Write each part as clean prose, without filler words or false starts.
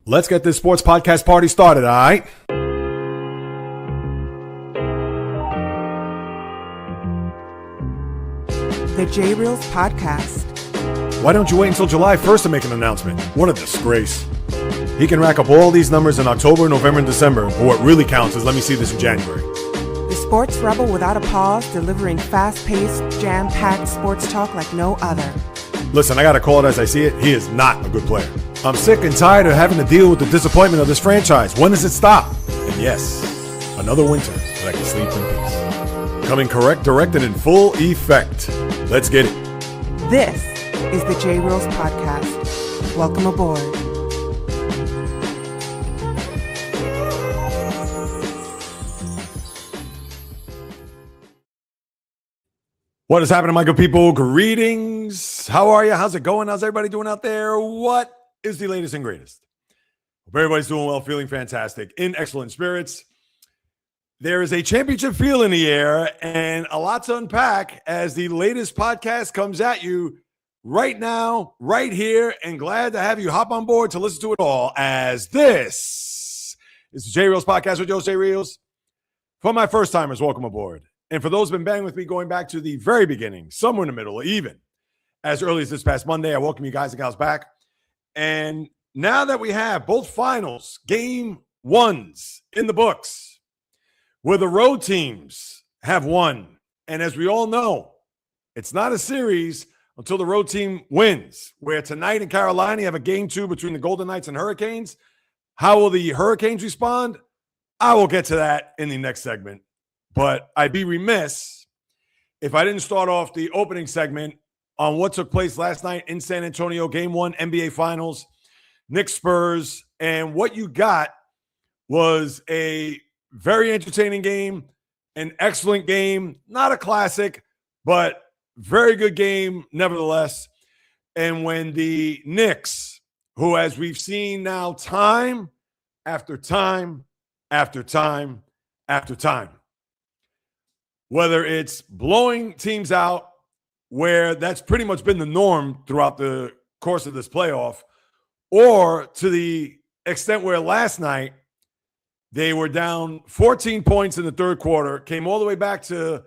Let's get this sports podcast party started, all right? The J Reels Podcast. Why don't you wait until July 1st to make an announcement? What a disgrace. He can rack up all these numbers in October, November, and December, but what really counts is let me see this in January. The sports rebel without a pause, delivering fast-paced, jam-packed sports talk like no other. Listen, I gotta call it as I see it. He is not a good player. I'm sick and tired of having to deal with the disappointment of this franchise. When does it stop? And yes, another winter that I can sleep in peace. Coming directed in full effect. Let's get it. This is the J Reels Podcast. Welcome aboard. What is happening, my good people? Greetings. How are you? How's it going? How's everybody doing out there? What is the latest and greatest? Hope everybody's doing well, feeling fantastic, in excellent spirits. There is a championship feel in the air and a lot to unpack as the latest podcast comes at you right now, right here, and glad to have you hop on board to listen to it all as this is the J Reels Podcast with J Reels. For my first timers, welcome aboard. And for those who've been banging with me going back to the very beginning, somewhere in the middle, even as early as this past Monday, I welcome you guys and gals back. And now that we have both finals, game ones in the books, where the road teams have won. And as we all know, it's not a series until the road team wins, where tonight in Carolina, you have a game two between the Golden Knights and Hurricanes. How will the Hurricanes respond? I will get to that in the next segment. But I'd be remiss if I didn't start off the opening segment on what took place last night in San Antonio, Game 1, NBA Finals, Knicks Spurs. And what you got was a very entertaining game, an excellent game, not a classic, but very good game nevertheless. And when the Knicks, who as we've seen now time after time after time after time, whether it's blowing teams out, where that's pretty much been the norm throughout the course of this playoff, or to the extent where last night they were down 14 points in the third quarter, came all the way back to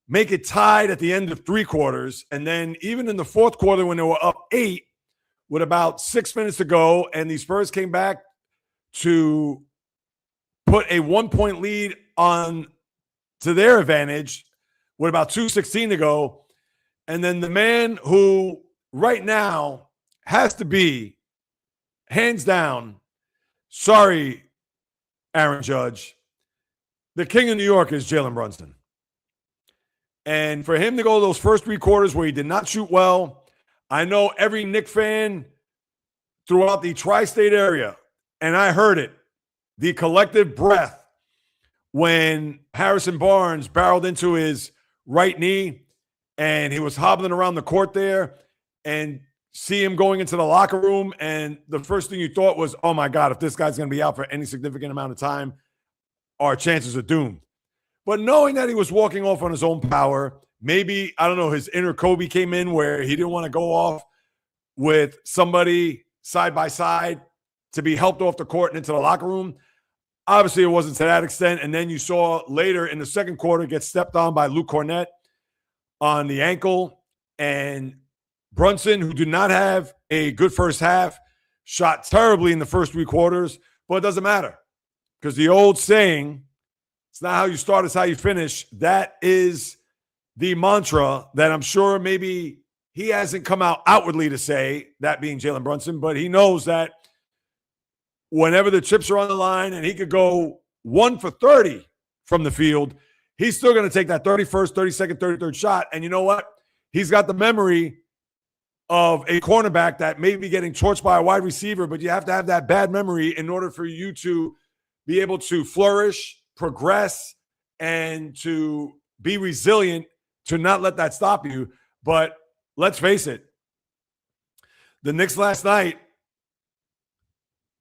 make it tied at the end of three quarters, and then even in the fourth quarter when they were up 8 with about 6 minutes to go, and the Spurs came back to put a 1-point lead on to their advantage with about 2:16 to go. And then the man who right now has to be, hands down, sorry, Aaron Judge, the king of New York is Jalen Brunson. And for him to go those first three quarters where he did not shoot well, I know every Knick fan throughout the tri-state area, and I heard it, the collective breath when Harrison Barnes barreled into his right knee and he was hobbling around the court there, and see him going into the locker room, and the first thing you thought was, oh my God, if this guy's going to be out for any significant amount of time, our chances are doomed. But knowing that he was walking off on his own power, maybe, I don't know, his inner Kobe came in where he didn't want to go off with somebody side by side to be helped off the court and into the locker room. Obviously, it wasn't to that extent. And then you saw later in the second quarter get stepped on by Luke Cornett on the ankle. And Brunson, who did not have a good first half, shot terribly in the first three quarters. But it doesn't matter, because the old saying, it's not how you start, it's how you finish. That is the mantra that I'm sure maybe he hasn't come out outwardly to say, that being Jalen Brunson, but he knows that whenever the chips are on the line and he could go 1 for 30 from the field, he's still going to take that 31st, 32nd, 33rd shot. And you know what? He's got the memory of a cornerback that may be getting torched by a wide receiver, but you have to have that bad memory in order for you to be able to flourish, progress, and to be resilient, to not let that stop you. But let's face it, the Knicks last night,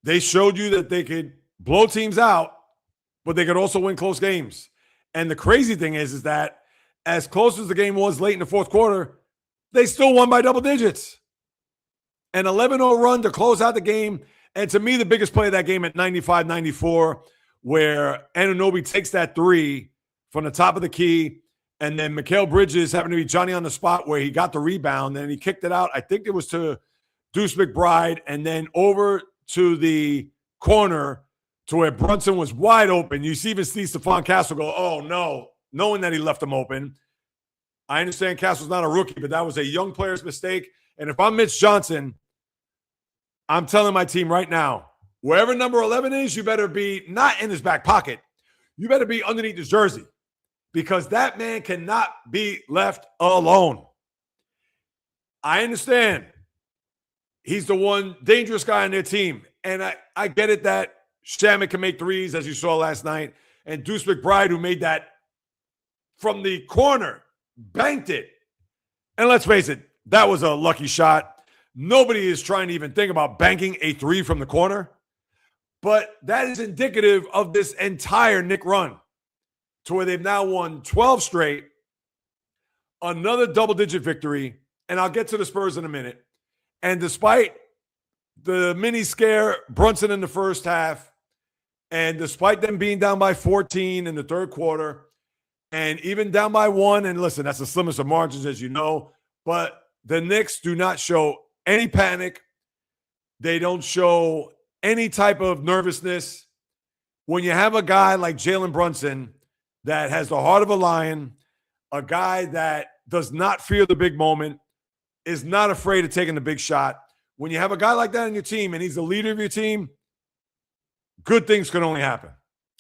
they showed you that they could blow teams out, but they could also win close games. And the crazy thing is that as close as the game was late in the fourth quarter, they still won by double digits. An 11-0 run to close out the game And to me, the biggest play of that game at 95-94, where Anunoby takes that three from the top of the key, and then Mikal Bridges happened to be Johnny on the spot where he got the rebound, and he kicked it out. I think it was to Deuce McBride, and then over to the corner to where Brunson was wide open. You even see Stephon Castle go, oh, no, knowing that he left him open. I understand Castle's not a rookie, but that was a young player's mistake. And if I'm Mitch Johnson, I'm telling my team right now, wherever number 11 is, you better be not in his back pocket. You better be underneath his jersey because that man cannot be left alone. I understand he's the one dangerous guy on their team. And I get it that Shaman can make threes, as you saw last night. And Deuce McBride, who made that from the corner, banked it. And let's face it, that was a lucky shot. Nobody is trying to even think about banking a three from the corner. But that is indicative of this entire Knick run to where they've now won 12 straight, another double-digit victory, and I'll get to the Spurs in a minute. And despite the mini scare, Brunson in the first half, and despite them being down by 14 in the third quarter, and even down by one, and listen, that's the slimmest of margins, as you know, but the Knicks do not show any panic. They don't show any type of nervousness. When you have a guy like Jalen Brunson that has the heart of a lion, a guy that does not fear the big moment, is not afraid of taking the big shot. When you have a guy like that in your team and he's the leader of your team, good things can only happen.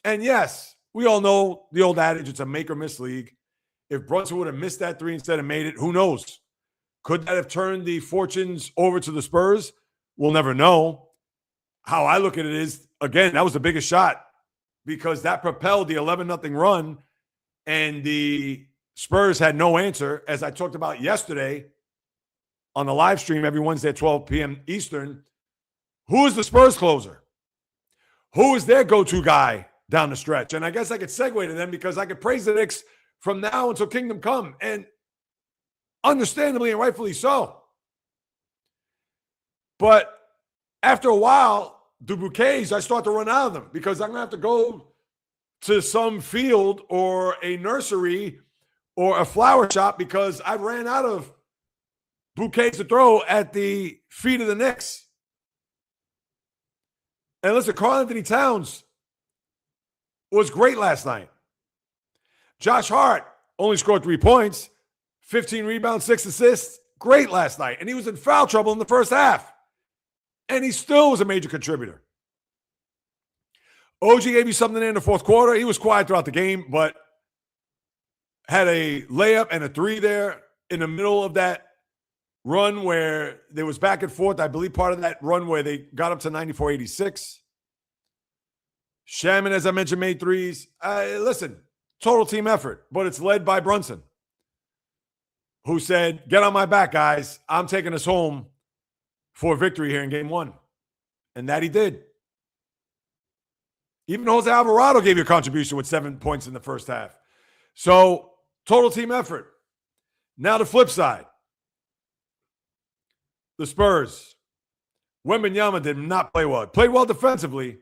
And yes, we all know the old adage, it's a make or miss league. If Brunson would have missed that three instead of made it, who knows? Could that have turned the fortunes over to the Spurs? We'll never know. How I look at it is, again, that was the biggest shot because that propelled the 11-0 run, and the Spurs had no answer. As I talked about yesterday on the live stream every Wednesday at 12 p.m. Eastern, who is the Spurs closer? Who is their go-to guy down the stretch? And I guess I could segue to them because I could praise the Knicks from now until kingdom come, and understandably and rightfully so. But after a while, the bouquets, I start to run out of them because I'm going to have to go to some field or a nursery or a flower shop because I ran out of bouquets to throw at the feet of the Knicks. And listen, Karl-Anthony Towns was great last night. Josh Hart only scored 3 points, 15 rebounds, 6 assists. Great last night. And he was in foul trouble in the first half. And he still was a major contributor. OG gave you something in the fourth quarter. He was quiet throughout the game, but had a layup and a three there in the middle of that run where there was back and forth. I believe part of that run where they got up to 94-86. Shaman, as I mentioned, made threes. Listen, total team effort, but it's led by Brunson, who said, get on my back, guys. I'm taking us home for a victory here in game one. And that he did. Even Jose Alvarado gave you a contribution with 7 points in the first half. So, total team effort. Now the flip side. The Spurs. Wembanyama did not play well. Played well defensively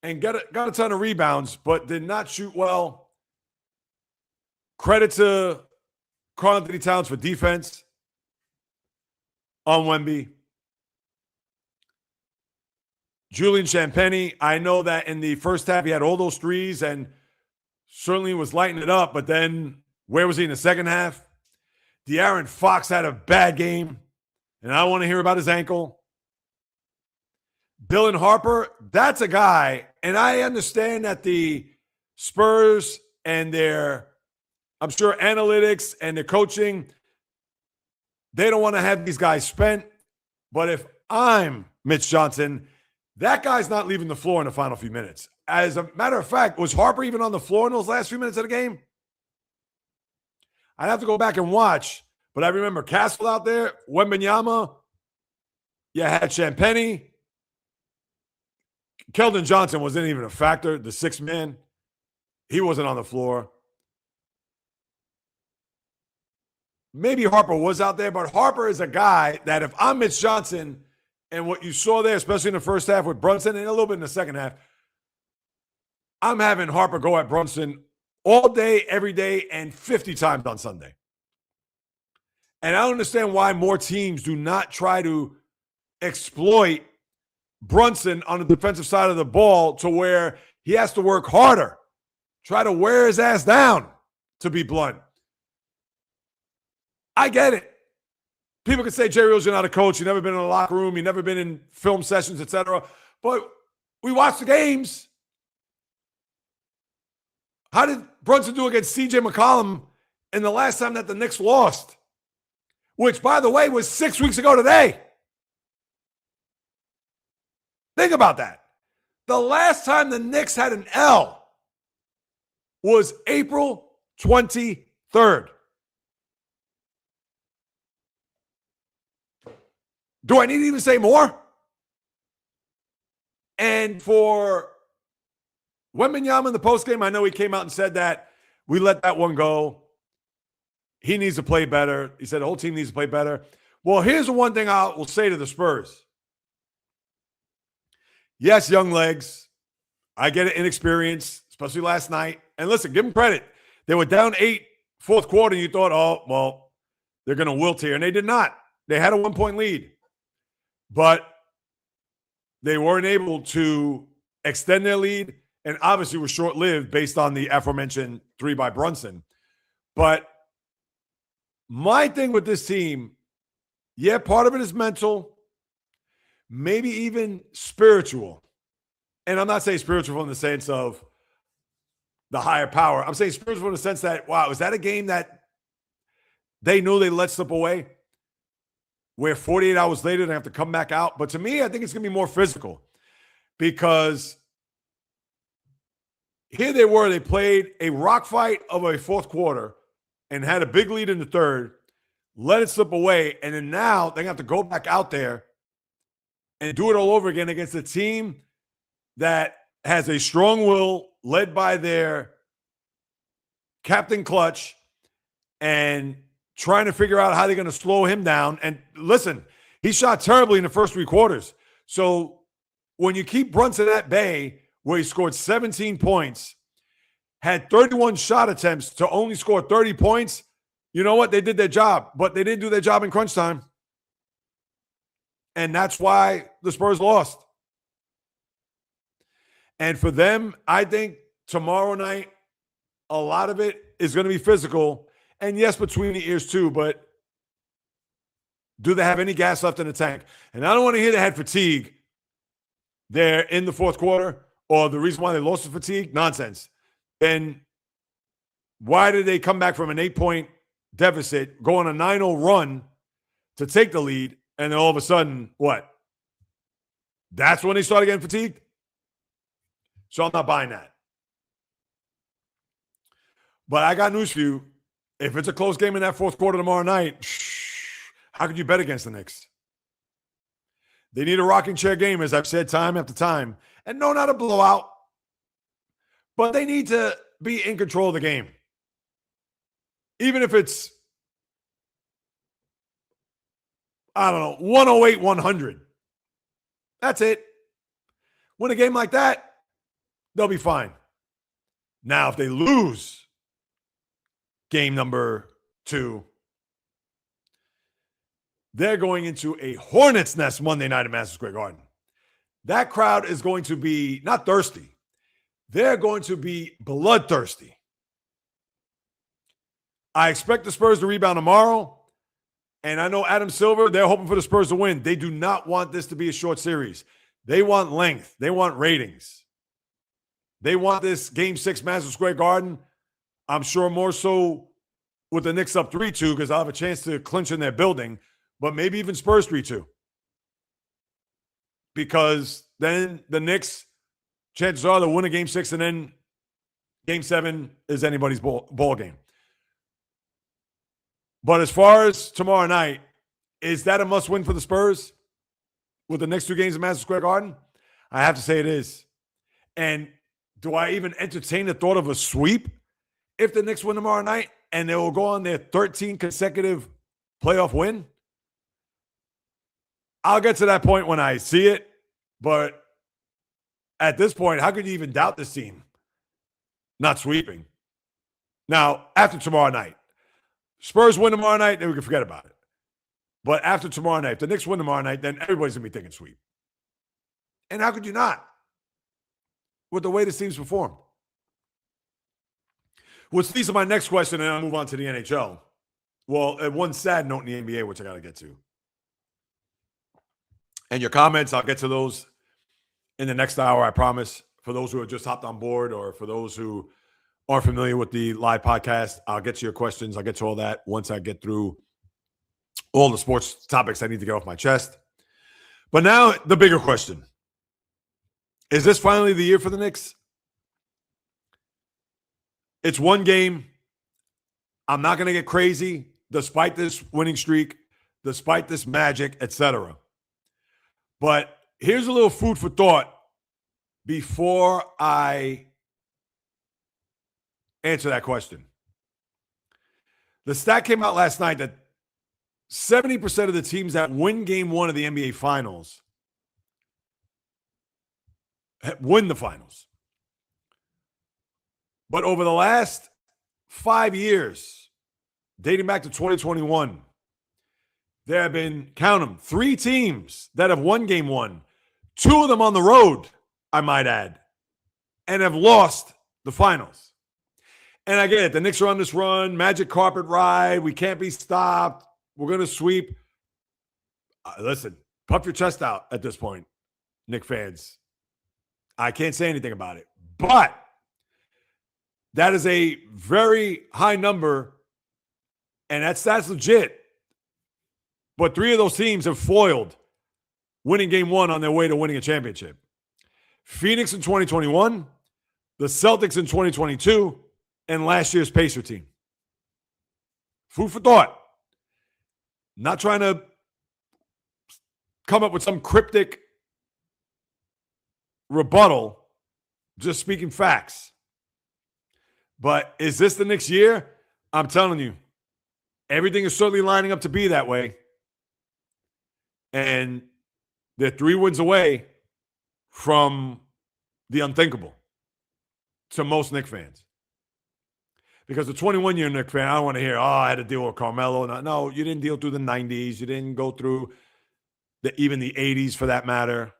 and got a ton of rebounds, but did not shoot well. Credit to Karl-Anthony Towns for defense on Wemby. Julian Champagnie, I know that in the first half he had all those threes and certainly was lighting it up, but then where was he in the second half? De'Aaron Fox had a bad game, and I want to hear about his ankle. Dylan Harper, that's a guy, and I understand that the Spurs and their, I'm sure, analytics and their coaching, they don't want to have these guys spent, but if I'm Mitch Johnson, that guy's not leaving the floor in the final few minutes. As a matter of fact, was Harper even on the floor in those last few minutes of the game? I'd have to go back and watch, but I remember Castle out there, Wembanyama, you had Champagnie. Keldon Johnson wasn't even a factor, the sixth man. He wasn't on the floor. Maybe Harper was out there, but Harper is a guy that if I'm Mitch Johnson, And what you saw there, especially in the first half with Brunson and a little bit in the second half, I'm having Harper go at Brunson all day, every day, and 50 times on Sunday. And I don't understand why more teams do not try to exploit Brunson on the defensive side of the ball to where he has to work harder, try to wear his ass down, to be blunt. I get it. People can say, Jerry Rose, you're not a coach. You've never been in a locker room. You've never been in film sessions, etc. But we watch the games. How did Brunson do against C.J. McCollum in the last time that the Knicks lost? Which, by the way, was 6 weeks ago today. Think about that. The last time the Knicks had an L was April 23rd. Do I need to even say more? And for Wembanyama in the postgame, I know he came out and said that we let that one go. He needs to play better. He said the whole team needs to play better. Well, here's the one thing I will say to the Spurs. Yes, young legs. I get it, inexperience, especially last night. And listen, give them credit. They were down 8 fourth quarter, and you thought, oh, well, they're going to wilt here. And they did not. They had a 1-point lead. But they weren't able to extend their lead, and obviously was short-lived based on the aforementioned 3 by Brunson. But my thing with this team, yeah, part of it is mental, maybe even spiritual. And I'm not saying spiritual in the sense of the higher power. I'm saying spiritual in the sense that, wow, is that a game that they knew they let slip away? Where 48 hours later they have to come back out. But to me, I think it's going to be more physical because here they were. They played a rock fight of a fourth quarter and had a big lead in the third, let it slip away, and then now they have to go back out there and do it all over again against a team that has a strong will led by their Captain Clutch and trying to figure out how they're going to slow him down. And listen, he shot terribly in the first 3 quarters. So when you keep Brunson at bay, where he scored 17 points, had 31 shot attempts to only score 30 points, you know what? They did their job, but they didn't do their job in crunch time. And that's why the Spurs lost. And for them, I think tomorrow night, a lot of it is going to be physical. And yes, between the ears too, but do they have any gas left in the tank? And I don't want to hear they had fatigue there in the fourth quarter or the reason why they lost is fatigue. Nonsense. Then why did they come back from an 8-point deficit, go on a 9-0 run to take the lead, and then all of a sudden, what? That's when they started getting fatigued? So I'm not buying that. But I got news for you. If it's a close game in that fourth quarter tomorrow night, how could you bet against the Knicks? They need a rocking chair game, as I've said time after time. And no, not a blowout. But they need to be in control of the game. Even if it's, I don't know, 108, 100. That's it. Win a game like that, they'll be fine. Now, if they lose game number 2, they're going into a hornet's nest Monday night at Madison Square Garden. That crowd is going to be not thirsty. They're going to be bloodthirsty. I expect the Spurs to rebound tomorrow. And I know Adam Silver, they're hoping for the Spurs to win. They do not want this to be a short series. They want length. They want ratings. They want this Game 6 Madison Square Garden. I'm sure more so with the Knicks up 3-2 because I'll have a chance to clinch in their building, but maybe even Spurs 3-2. Because then the Knicks, chances are they'll win a Game 6 and then Game 7 is anybody's ball game. But as far as tomorrow night, is that a must-win for the Spurs with the next 2 games in Madison Square Garden? I have to say it is. And do I even entertain the thought of a sweep if the Knicks win tomorrow night and they will go on their 13th consecutive playoff win? I'll get to that point when I see it. But at this point, how could you even doubt this team not sweeping? Now, after tomorrow night, Spurs win tomorrow night, then we can forget about it. But after tomorrow night, if the Knicks win tomorrow night, then everybody's going to be thinking sweep. And how could you not? With the way this team's performed. Which leads to my next question, and I'll move on to the NHL. Well, one sad note in the NBA, which I got to get to. And your comments, I'll get to those in the next hour, I promise. For those who have just hopped on board, or for those who aren't familiar with the live podcast, I'll get to your questions. I'll get to all that once I get through all the sports topics I need to get off my chest. But now, the bigger question. Is this finally the year for the Knicks? It's one game. I'm not going to get crazy, despite this winning streak, despite this magic, etc. But here's a little food for thought before I answer that question. The stat came out last night that 70% of the teams that win game one of the NBA Finals win the finals. But over the last 5 years, dating back to 2021, there have been, count them, 3 teams that have won game one, 2 of them on the road, I might add, and have lost the finals. And I get it. The Knicks are on this run, magic carpet ride. We can't be stopped. We're going to sweep. Listen, puff your chest out at this point, Knicks fans. I can't say anything about it. But that is a very high number, and that's legit. But 3 of those teams have foiled winning game one on their way to winning a championship. Phoenix in 2021, the Celtics in 2022, and last year's Pacer team. Food for thought. Not trying to come up with some cryptic rebuttal, just speaking facts. But is this the next year? I'm telling you, everything is certainly lining up to be that way. And they're 3 wins away from the unthinkable to most Knicks fans. Because the 21-year Knicks fan, I don't want to hear, I had to deal with Carmelo. No, you didn't deal through the 90s. You didn't go through even the 80s for that matter.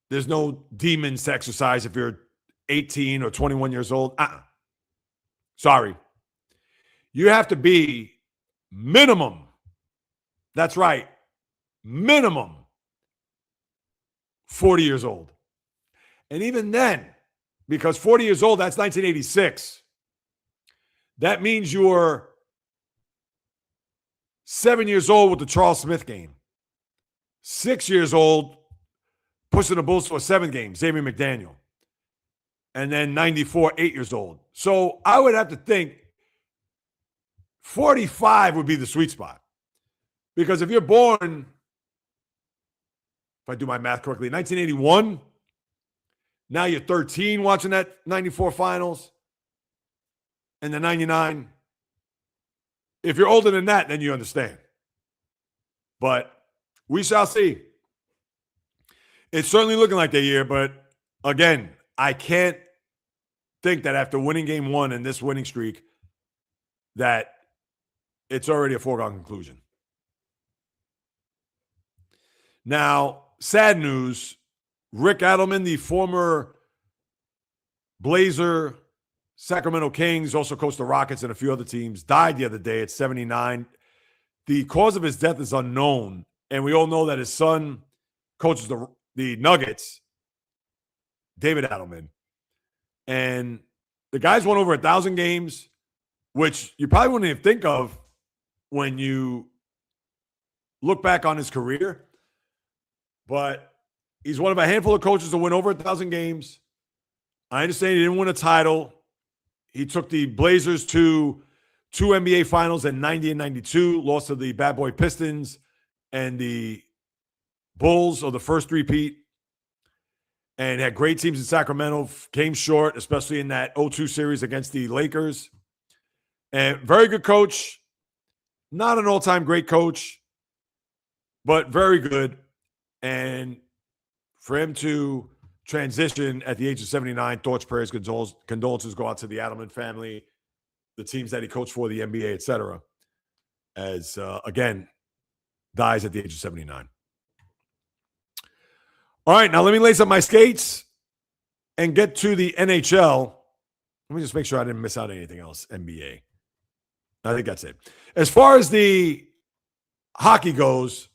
There's no demons to exercise if you're 18 or 21 years old. Sorry. You have to be minimum. That's right. Minimum 40 years old. And even then, because 40 years old, that's 1986. That means you're 7 years old with the Charles Smith game. 6 years old, pushing the Bulls to a 7 game, Xavier McDaniel. And then 94, 8 years old. So I would have to think 45 would be the sweet spot. Because if you're born, if I do my math correctly, 1981, now you're 13 watching that 94 finals and the 99. If you're older than that, then you understand. But we shall see. It's certainly looking like that year, but again, I can't think that after winning game one and this winning streak that it's already a foregone conclusion. Now, sad news, Rick Adelman, the former Blazer, Sacramento Kings, also coached the Rockets and a few other teams, died the other day at 79. The cause of his death is unknown, and we all know that his son coaches the Nuggets, David Adelman. And the guy's won over 1,000 games, which you probably wouldn't even think of when you look back on his career. But he's one of a handful of coaches to win over 1,000 games. I understand he didn't win a title. He took the Blazers to 2 NBA finals in 90 and 92, lost to the Bad Boy Pistons and the Bulls, or the first three-peat, and had great teams in Sacramento, came short, especially in that 0-2 series against the Lakers. And very good coach, not an all-time great coach, but very good. And for him to transition at the age of 79, thoughts, prayers, condolences go out to the Adelman family, the teams that he coached for, the NBA, etc. As, again, dies at the age of 79. All right, now let me lace up my skates and get to the NHL. Let me just make sure I didn't miss out on anything else. NBA. I think that's it. As far as the hockey goes,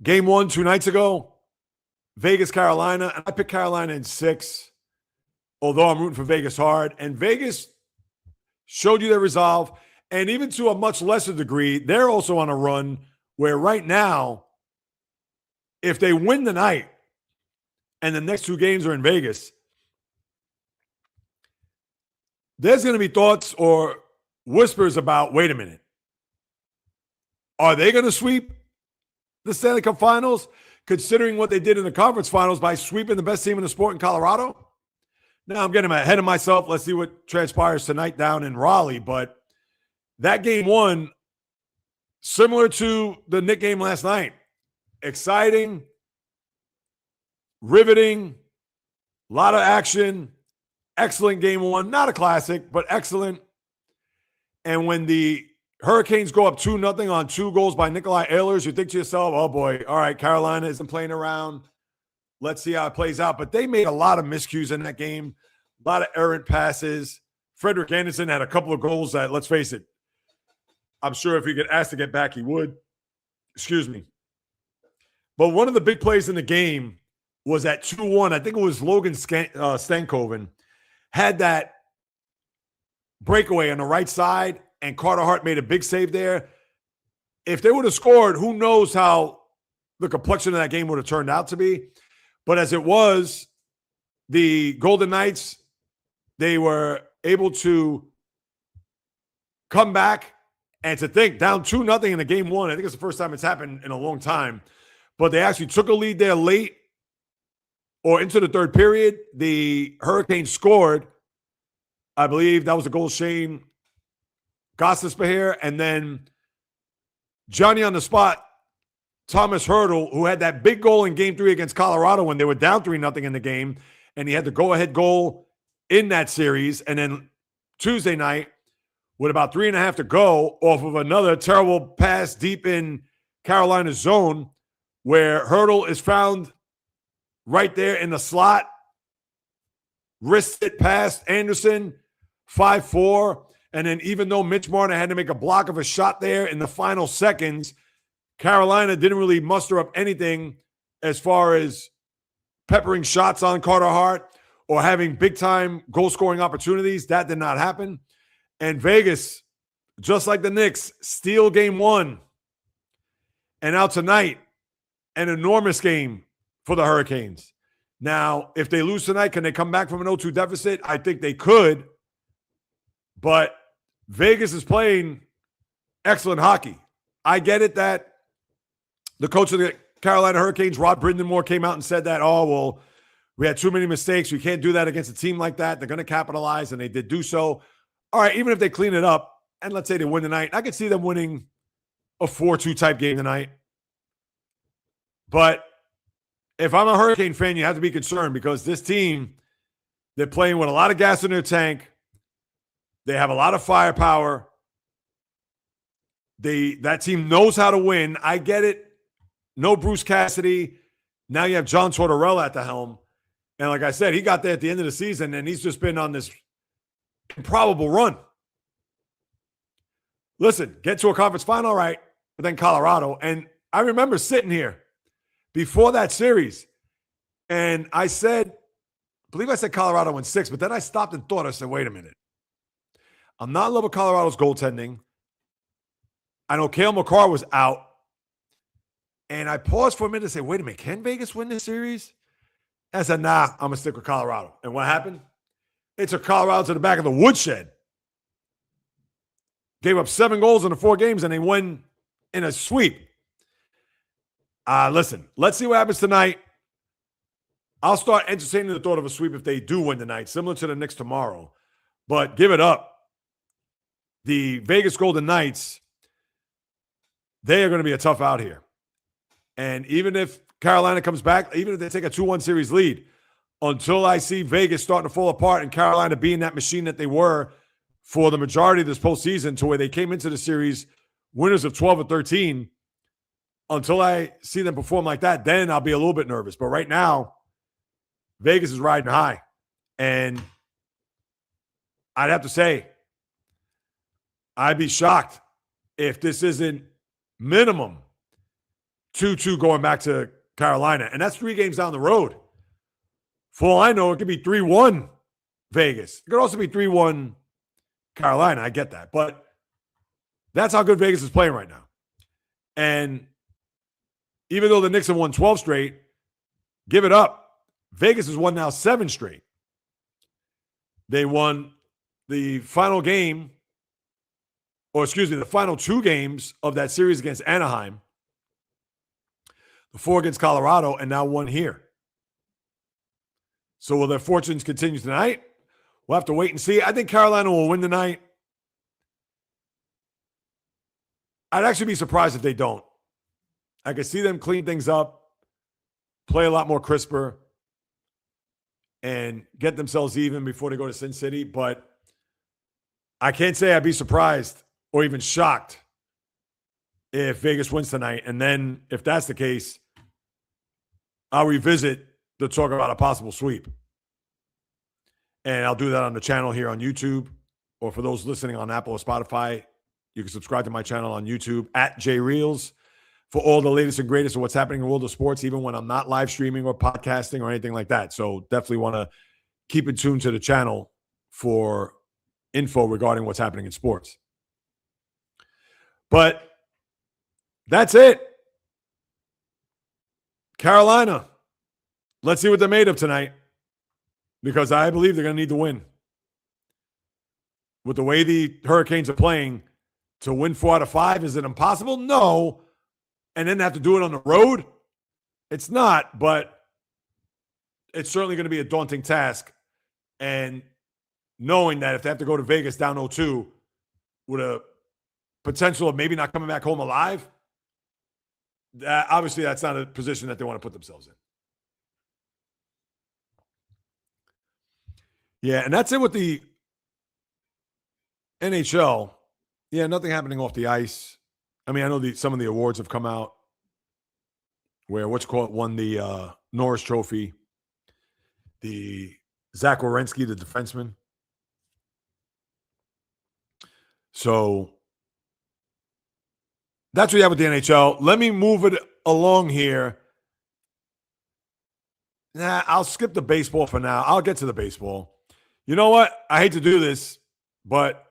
game 1 2 nights ago, Vegas, Carolina. And I picked Carolina in 6, although I'm rooting for Vegas hard. And Vegas showed you their resolve. And even to a much lesser degree, they're also on a run where right now, if they win the night and the next 2 games are in Vegas, there's going to be thoughts or whispers about, wait a minute, are they going to sweep the Stanley Cup Finals, considering what they did in the conference finals by sweeping the best team in the sport in Colorado? Now I'm getting ahead of myself. Let's see what transpires tonight down in Raleigh. But that game 1, similar to the Knicks game last night, exciting, riveting, a lot of action, excellent game 1. Not a classic, but excellent. And when the Hurricanes go up 2-0 on 2 goals by Nikolai Ehlers, you think to yourself, oh boy, all right, Carolina isn't playing around. Let's see how it plays out. But they made a lot of miscues in that game, a lot of errant passes. Frederick Anderson had a couple of goals that, let's face it, I'm sure if he get asked to get back, he would. Excuse me. But one of the big plays in the game was at 2-1. I think it was Logan Stankoven had that breakaway on the right side, and Carter Hart made a big save there. If they would have scored, who knows how the complexion of that game would have turned out to be. But as it was, the Golden Knights, they were able to come back. And to think, down 2-0 in the game 1, I think it's the first time it's happened in a long time. But they actually took a lead there late or into the 3rd period. The Hurricanes scored. I believe that was a goal Shane Gostisbehere. And then Johnny on the spot, Thomas Hertl, who had that big goal in game 3 against Colorado when they were down 3-0 in the game. And he had the go-ahead goal in that series. And then Tuesday night, with about 3.5 to go, off of another terrible pass deep in Carolina's zone, where Hertl is found right there in the slot, wrist it past Anderson, 5-4. And then even though Mitch Marner had to make a block of a shot there in the final seconds, Carolina didn't really muster up anything as far as peppering shots on Carter Hart or having big-time goal-scoring opportunities. That did not happen. And Vegas, just like the Knicks, steal game 1. And now tonight, an enormous game for the Hurricanes. Now, if they lose tonight, can they come back from an 0-2 deficit? I think they could. But Vegas is playing excellent hockey. I get it that the coach of the Carolina Hurricanes, Rod Brindamore, came out and said that, oh, well, we had too many mistakes. We can't do that against a team like that. They're going to capitalize, and they did do so. All right, even if they clean it up, and let's say they win tonight, I could see them winning a 4-2 type game tonight. But if I'm a Hurricane fan, you have to be concerned because this team, they're playing with a lot of gas in their tank. They have a lot of firepower. That team knows how to win. I get it. No Bruce Cassidy. Now you have John Tortorella at the helm. And like I said, he got there at the end of the season, and he's just been on this improbable run. Listen, get to a conference final, right? But then Colorado. And I remember sitting here before that series, and I said, I believe I said Colorado in 6, but then I stopped and thought. I said, wait a minute. I'm not in love with Colorado's goaltending. I know Cale Makar was out. And I paused for a minute to say, wait a minute, can Vegas win this series? I said, nah, I'm going to stick with Colorado. And what happened? It took Colorado to the back of the woodshed. Gave up 7 goals in the 4 games, and they won in a sweep. Listen, let's see what happens tonight. I'll start entertaining the thought of a sweep if they do win tonight, similar to the Knicks tomorrow. But give it up. The Vegas Golden Knights, they are going to be a tough out here. And even if Carolina comes back, even if they take a 2-1 series lead, until I see Vegas starting to fall apart and Carolina being that machine that they were for the majority of this postseason, to where they came into the series winners of 12 or 13, until I see them perform like that, then I'll be a little bit nervous. But right now, Vegas is riding high. And I'd have to say, I'd be shocked if this isn't minimum 2-2 going back to Carolina. And that's 3 games down the road. For all I know, it could be 3-1 Vegas. It could also be 3-1 Carolina. I get that. But that's how good Vegas is playing right now. And even though the Knicks have won 12 straight, give it up. Vegas has won now 7 straight. They won the final game, or excuse me, the final 2 games of that series against Anaheim, the 4 against Colorado, and now 1 here. So will their fortunes continue tonight? We'll have to wait and see. I think Carolina will win tonight. I'd actually be surprised if they don't. I could see them clean things up, play a lot more crisper, and get themselves even before they go to Sin City. But I can't say I'd be surprised or even shocked if Vegas wins tonight. And then if that's the case, I'll revisit the talk about a possible sweep. And I'll do that on the channel here on YouTube, or for those listening on Apple or Spotify, you can subscribe to my channel on YouTube at JReels for all the latest and greatest of what's happening in the world of sports, even when I'm not live streaming or podcasting or anything like that. So definitely want to keep in tune to the channel for info regarding what's happening in sports. But that's it. Carolina. Let's see what they're made of tonight, because I believe they're going to need to win. With the way the Hurricanes are playing, to win 4 out of 5, is it impossible? No. And then have to do it on the road? It's not, but it's certainly going to be a daunting task. And knowing that if they have to go to Vegas down 0-2 with a potential of maybe not coming back home alive, obviously that's not a position that they want to put themselves in. Yeah, and that's it with the NHL. Yeah, nothing happening off the ice. I mean, I know some of the awards have come out where won the Norris Trophy, the Zach Werenski, the defenseman. So that's what you have with the NHL. Let me move it along here. Nah, I'll skip the baseball for now. I'll get to the baseball. You know what? I hate to do this, but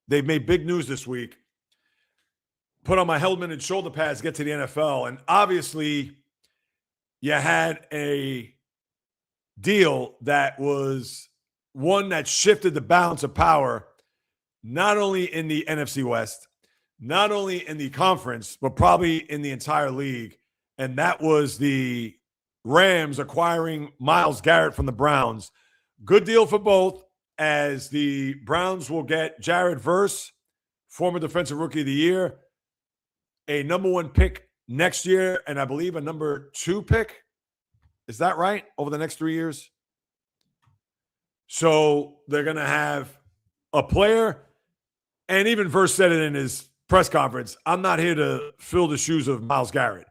they've made big news this week. Put on my helmet and shoulder pads to get to the NFL. And obviously, you had a deal that was one that shifted the balance of power, not only in the NFC West, not only in the conference, but probably in the entire league. And that was the Rams acquiring Myles Garrett from the Browns. Good deal for both, as the Browns will get Jared Verse, former Defensive Rookie of the Year, a number 1 pick next year, and I believe a number 2 pick. Is that right? Over the next 3 years? So they're going to have a player, and even Verse said it in his press conference, I'm not here to fill the shoes of Myles Garrett,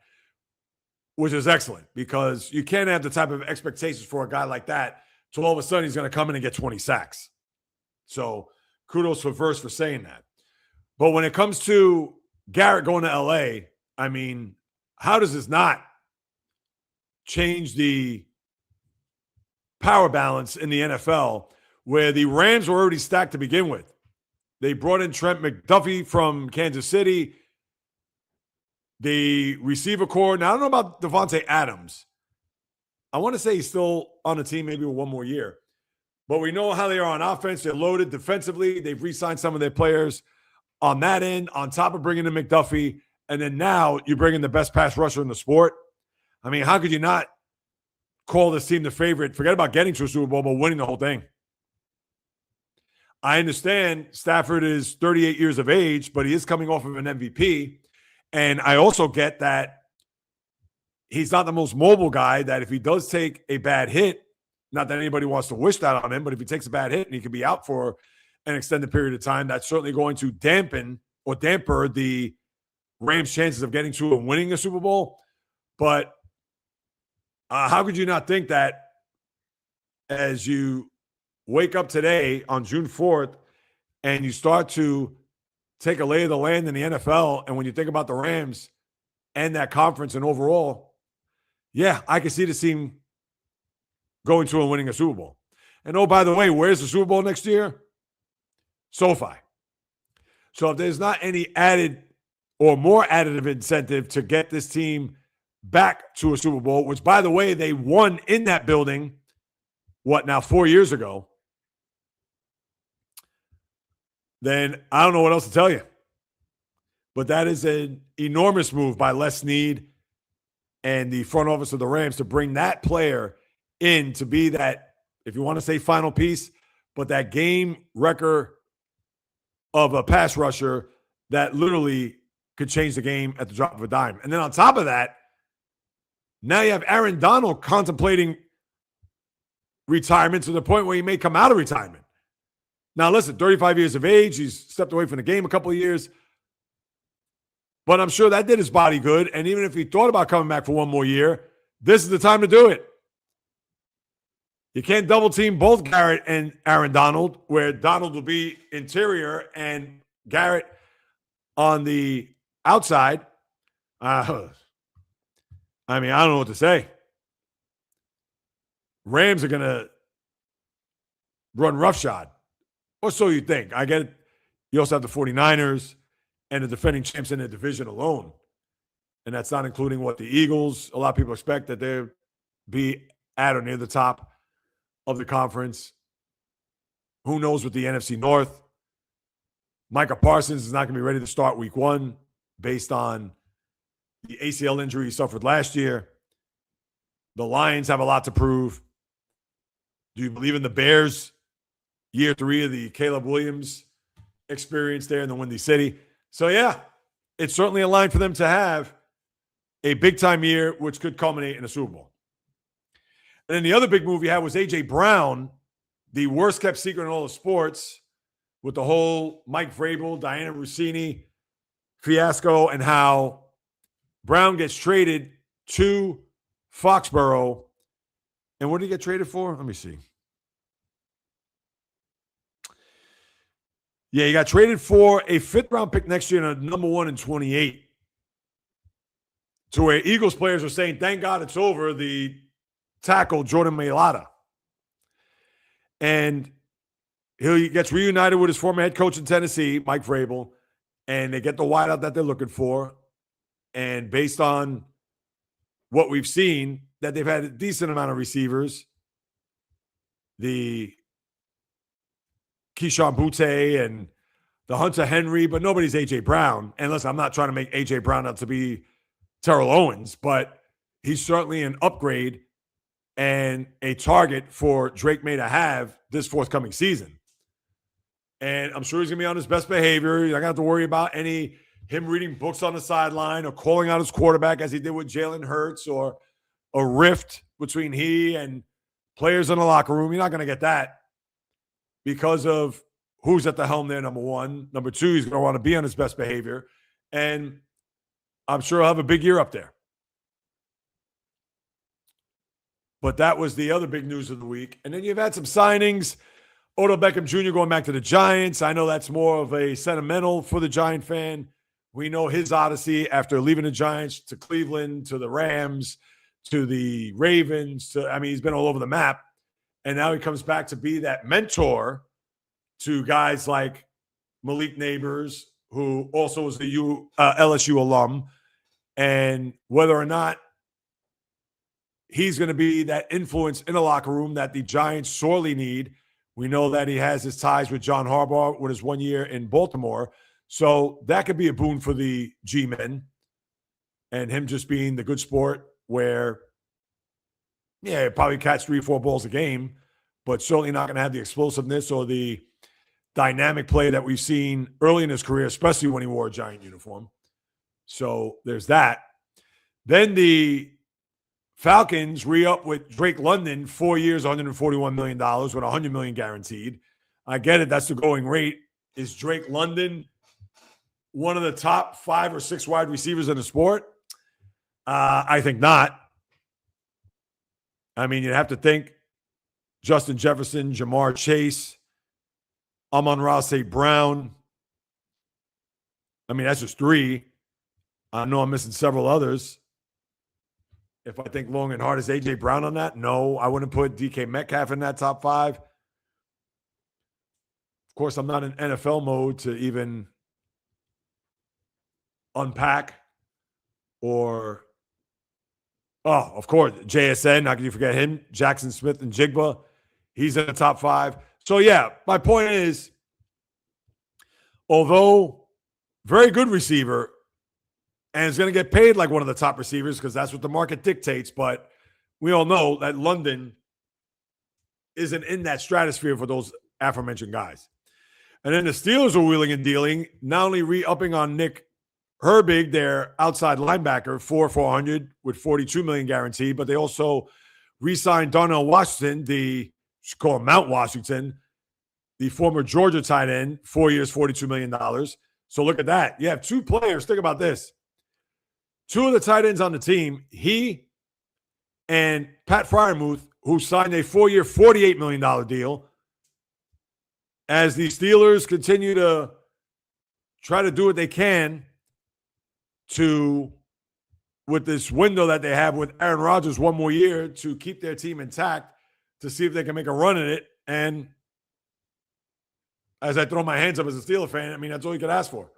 which is excellent, because you can't have the type of expectations for a guy like that. So all of a sudden he's going to come in and get 20 sacks. So kudos for Verse for saying that. But when it comes to Garrett going to LA, I mean, how does this not change the power balance in the NFL, where the Rams were already stacked to begin with? They brought in Trent McDuffie from Kansas City. The receiver core. Now, I don't know about Devontae Adams. I want to say he's still on the team, maybe with 1 more year. But we know how they are on offense. They're loaded defensively. They've re-signed some of their players on that end, on top of bringing in McDuffie. And then now you bring in the best pass rusher in the sport. I mean, how could you not call this team the favorite? Forget about getting to a Super Bowl, but winning the whole thing. I understand Stafford is 38 years of age, but he is coming off of an MVP. And I also get that he's not the most mobile guy, that if he does take a bad hit, not that anybody wants to wish that on him, but if he takes a bad hit and he can be out for an extended period of time, that's certainly going to dampen or damper the Rams' chances of getting to and winning a Super Bowl. But how could you not think that as you wake up today on June 4th and you start to take a lay of the land in the NFL, and when you think about the Rams and that conference and overall, yeah, I can see the team going to and winning a Super Bowl. And oh, by the way, where's the Super Bowl next year? SoFi. So if there's not any added or more additive incentive to get this team back to a Super Bowl, which, by the way, they won in that building, 4 years ago, then I don't know what else to tell you. But that is an enormous move by Les Snead and the front office of the Rams to bring that player in to be that, if you want to say final piece, but that game wrecker of a pass rusher that literally could change the game at the drop of a dime. And then on top of that, now you have Aaron Donald contemplating retirement to the point where he may come out of retirement. Now, listen, 35 years of age, he's stepped away from the game a couple of years, but I'm sure that did his body good. And even if he thought about coming back for one more year, this is the time to do it. You can't double team both Garrett and Aaron Donald, where Donald will be interior and Garrett on the outside. I don't know what to say. Rams are going to run roughshod, or so you think. I get it. You also have the 49ers and the defending champs in the division alone. And that's not including what the Eagles, a lot of people expect that they'll be at or near the top of the conference. Who knows with the NFC North? Micah Parsons is not going to be ready to start week one based on the ACL injury he suffered last year. The Lions have a lot to prove. Do you believe in the Bears? Year 3 of the Caleb Williams experience there in the Windy City. So, yeah, it's certainly a line for them to have a big-time year, which could culminate in a Super Bowl. And then the other big move you had was A.J. Brown, the worst-kept secret in all of sports, with the whole Mike Vrabel, Diana Rossini fiasco, and how Brown gets traded to Foxborough. And what did he get traded for? Let me see. Yeah, he got traded for a 5th-round pick next year and a number 1 in 28. To where Eagles players are saying, thank God it's over, the tackle Jordan Mailata. And he gets reunited with his former head coach in Tennessee, Mike Vrabel, and they get the wideout that they're looking for. And based on what we've seen, that they've had a decent amount of receivers. The Keyshawn Butte and the Hunter Henry, but nobody's A.J. Brown. And listen, I'm not trying to make A.J. Brown out to be Terrell Owens, but he's certainly an upgrade and a target for Drake May to have this forthcoming season. And I'm sure he's going to be on his best behavior. You're not going to have to worry about him reading books on the sideline or calling out his quarterback as he did with Jalen Hurts, or a rift between he and players in the locker room. You're not going to get that because of who's at the helm there, number one. Number two, he's going to want to be on his best behavior. And I'm sure he'll have a big year up there. But that was the other big news of the week. And then you've had some signings. Odell Beckham Jr. going back to the Giants. I know that's more of a sentimental for the Giant fan. We know his odyssey after leaving the Giants to Cleveland, to the Rams, to the Ravens. He's been all over the map. And now he comes back to be that mentor to guys like Malik Neighbors, who also was a LSU alum. And whether or not he's going to be that influence in the locker room that the Giants sorely need. We know that he has his ties with John Harbaugh with his 1 year in Baltimore. So that could be a boon for the G-men and him just being the good sport where, yeah, he'll probably catch 3 or 4 balls a game, but certainly not going to have the explosiveness or the dynamic play that we've seen early in his career, especially when he wore a Giant uniform. So there's that. Then the Falcons re-up with Drake London, 4 years, $141 million with $100 million guaranteed. I get it. That's the going rate. Is Drake London one of the top 5 or 6 wide receivers in the sport? I think not. I mean, you'd have to think Justin Jefferson, Jamar Chase, Amon-Ra St. Brown. I mean, that's just 3. I know I'm missing several others. If I think long and hard, is A.J. Brown on that? No, I wouldn't put DK Metcalf in that top 5. Of course, I'm not in NFL mode to even unpack or, of course, JSN. How can you forget him? Jackson Smith and Jigba. He's in the top 5. So, yeah, my point is, although very good receiver, and is going to get paid like one of the top receivers because that's what the market dictates. But we all know that London isn't in that stratosphere for those aforementioned guys. And then the Steelers were wheeling and dealing, not only re-upping on Nick Herbig, their outside linebacker, $400 with $42 million guaranteed, but they also re-signed Darnell Washington, should call him Mount Washington, the former Georgia tight end, 4 years, $42 million. So look at that. You have 2 players. Think about this. 2 of the tight ends on the team, he and Pat Freiermuth, who signed a 4-year, $48 million deal, as the Steelers continue to try to do what they can to, with this window that they have with Aaron Rodgers 1 more year, to keep their team intact, to see if they can make a run at it. And as I throw my hands up as a Steeler fan, I mean, that's all you could ask for.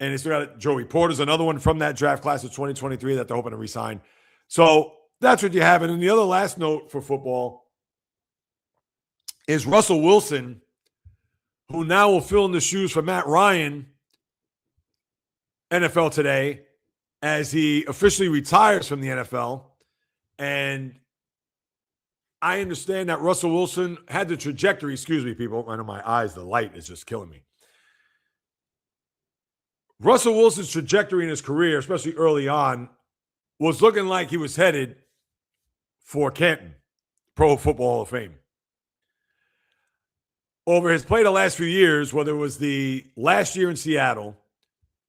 And they still got Joey Porter's another one from that draft class of 2023 that they're hoping to re-sign. So that's what you have. And then the other last note for football is Russell Wilson, who now will fill in the shoes for Matt Ryan, NFL Today, as he officially retires from the NFL. And I understand that Russell Wilson had the trajectory, excuse me, people. I know my eyes, the light is just killing me. Russell Wilson's trajectory in his career, especially early on, was looking like he was headed for Canton, Pro Football Hall of Fame. Over his play the last few years, whether it was the last year in Seattle,